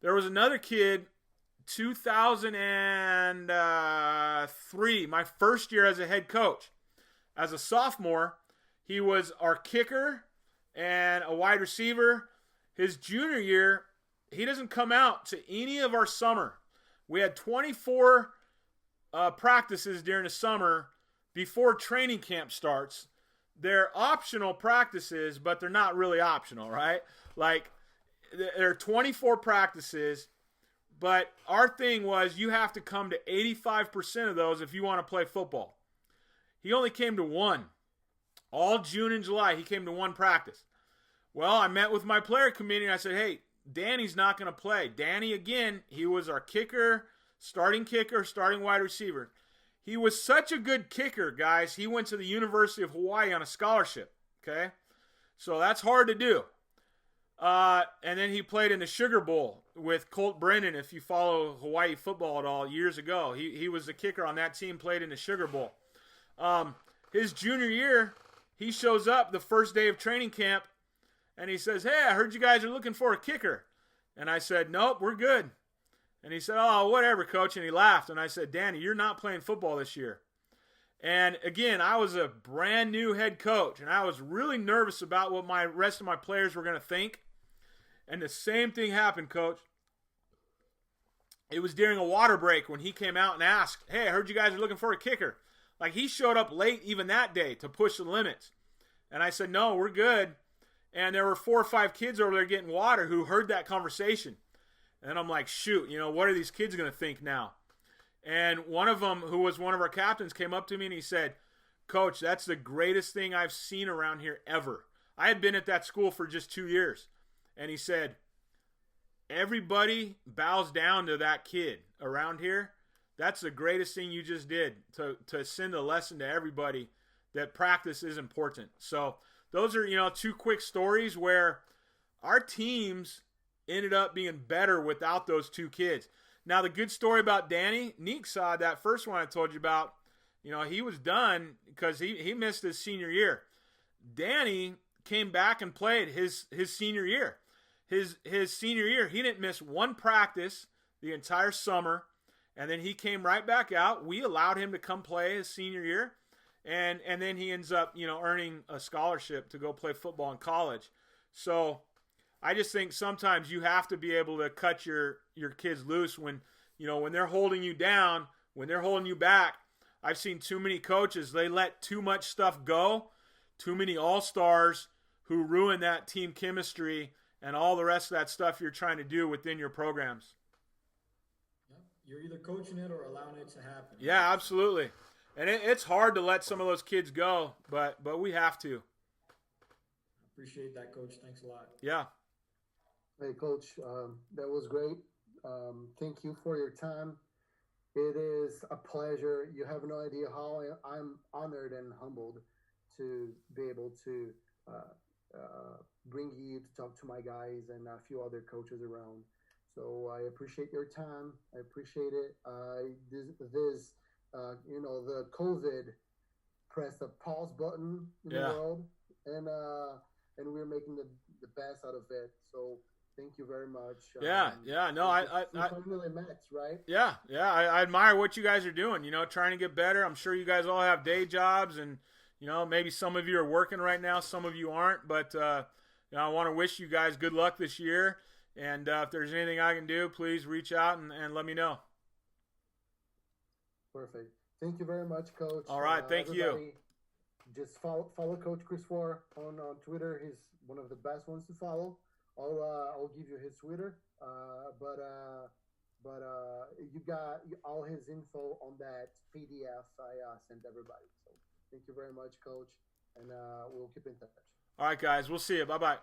There was another kid 2003, my first year as a head coach. As a sophomore, he was our kicker and a wide receiver. His junior year, he doesn't come out to any of our summer. We had 24 practices during the summer before training camp starts. They're optional practices, but they're not really optional, right? Like, there are 24 practices. But our thing was you have to come to 85% of those if you want to play football. He only came to 1. All June and July, he came to 1 practice. Well, I met with my player committee, and I said, hey, Danny's not going to play. Danny, again, he was our kicker, starting wide receiver. He was such a good kicker, guys. He went to the University of Hawaii on a scholarship, okay? So that's hard to do. And then he played in the Sugar Bowl with Colt Brennan, if you follow Hawaii football at all, years ago. He was the kicker on that team, played in the Sugar Bowl. His junior year, he shows up the first day of training camp, and he says, hey, I heard you guys are looking for a kicker. And I said, nope, we're good. And he said, oh, whatever, coach. And he laughed. And I said, Danny, you're not playing football this year. And again, I was a brand new head coach, and I was really nervous about what my rest of my players were going to think. And the same thing happened, Coach. It was during a water break when he came out and asked, hey, I heard you guys are looking for a kicker. Like, he showed up late even that day to push the limits. And I said, no, we're good. And there were 4 or 5 kids over there getting water who heard that conversation. And I'm like, shoot, what are these kids going to think now? And one of them, who was one of our captains, came up to me and he said, Coach, that's the greatest thing I've seen around here ever. I had been at that school for just 2 years. And he said, everybody bows down to that kid around here. That's the greatest thing you just did, to send a lesson to everybody that practice is important. So those are, 2 quick stories where our teams ended up being better without those 2 kids. Now, the good story about Danny, Neek saw that first one I told you about. He was done because he missed his senior year. Danny came back and played his senior year. His senior year, he didn't miss 1 practice the entire summer, and then he came right back out. We allowed him to come play his senior year, and then he ends up, earning a scholarship to go play football in college. So I just think sometimes you have to be able to cut your kids loose when they're holding you down, when they're holding you back. I've seen too many coaches, they let too much stuff go, too many all-stars who ruin that team chemistry and all the rest of that stuff you're trying to do within your programs. Yep. You're either coaching it or allowing it to happen. Yeah, absolutely. And it's hard to let some of those kids go, but we have to. Appreciate that, Coach. Thanks a lot. Yeah. Hey, Coach, that was great. Thank you for your time. It is a pleasure. You have no idea how I'm honored and humbled to be able to bring you to talk to my guys and a few other coaches around. So I appreciate your time. I appreciate it. The COVID pressed a pause button in the world, and we're making the best out of it. So thank you very much. No, I finally met, right? Yeah, I admire what you guys are doing. Trying to get better. I'm sure you guys all have day jobs, and maybe some of you are working right now, some of you aren't. But I want to wish you guys good luck this year. And if there's anything I can do, please reach out and let me know. Perfect. Thank you very much, Coach. All right, thank you. Just follow Coach Chris Fore on Twitter. He's one of the best ones to follow. I'll give you his Twitter, but you got all his info on that PDF I sent everybody. So thank you very much, Coach, and we'll keep in touch. All right, guys, we'll see you. Bye-bye.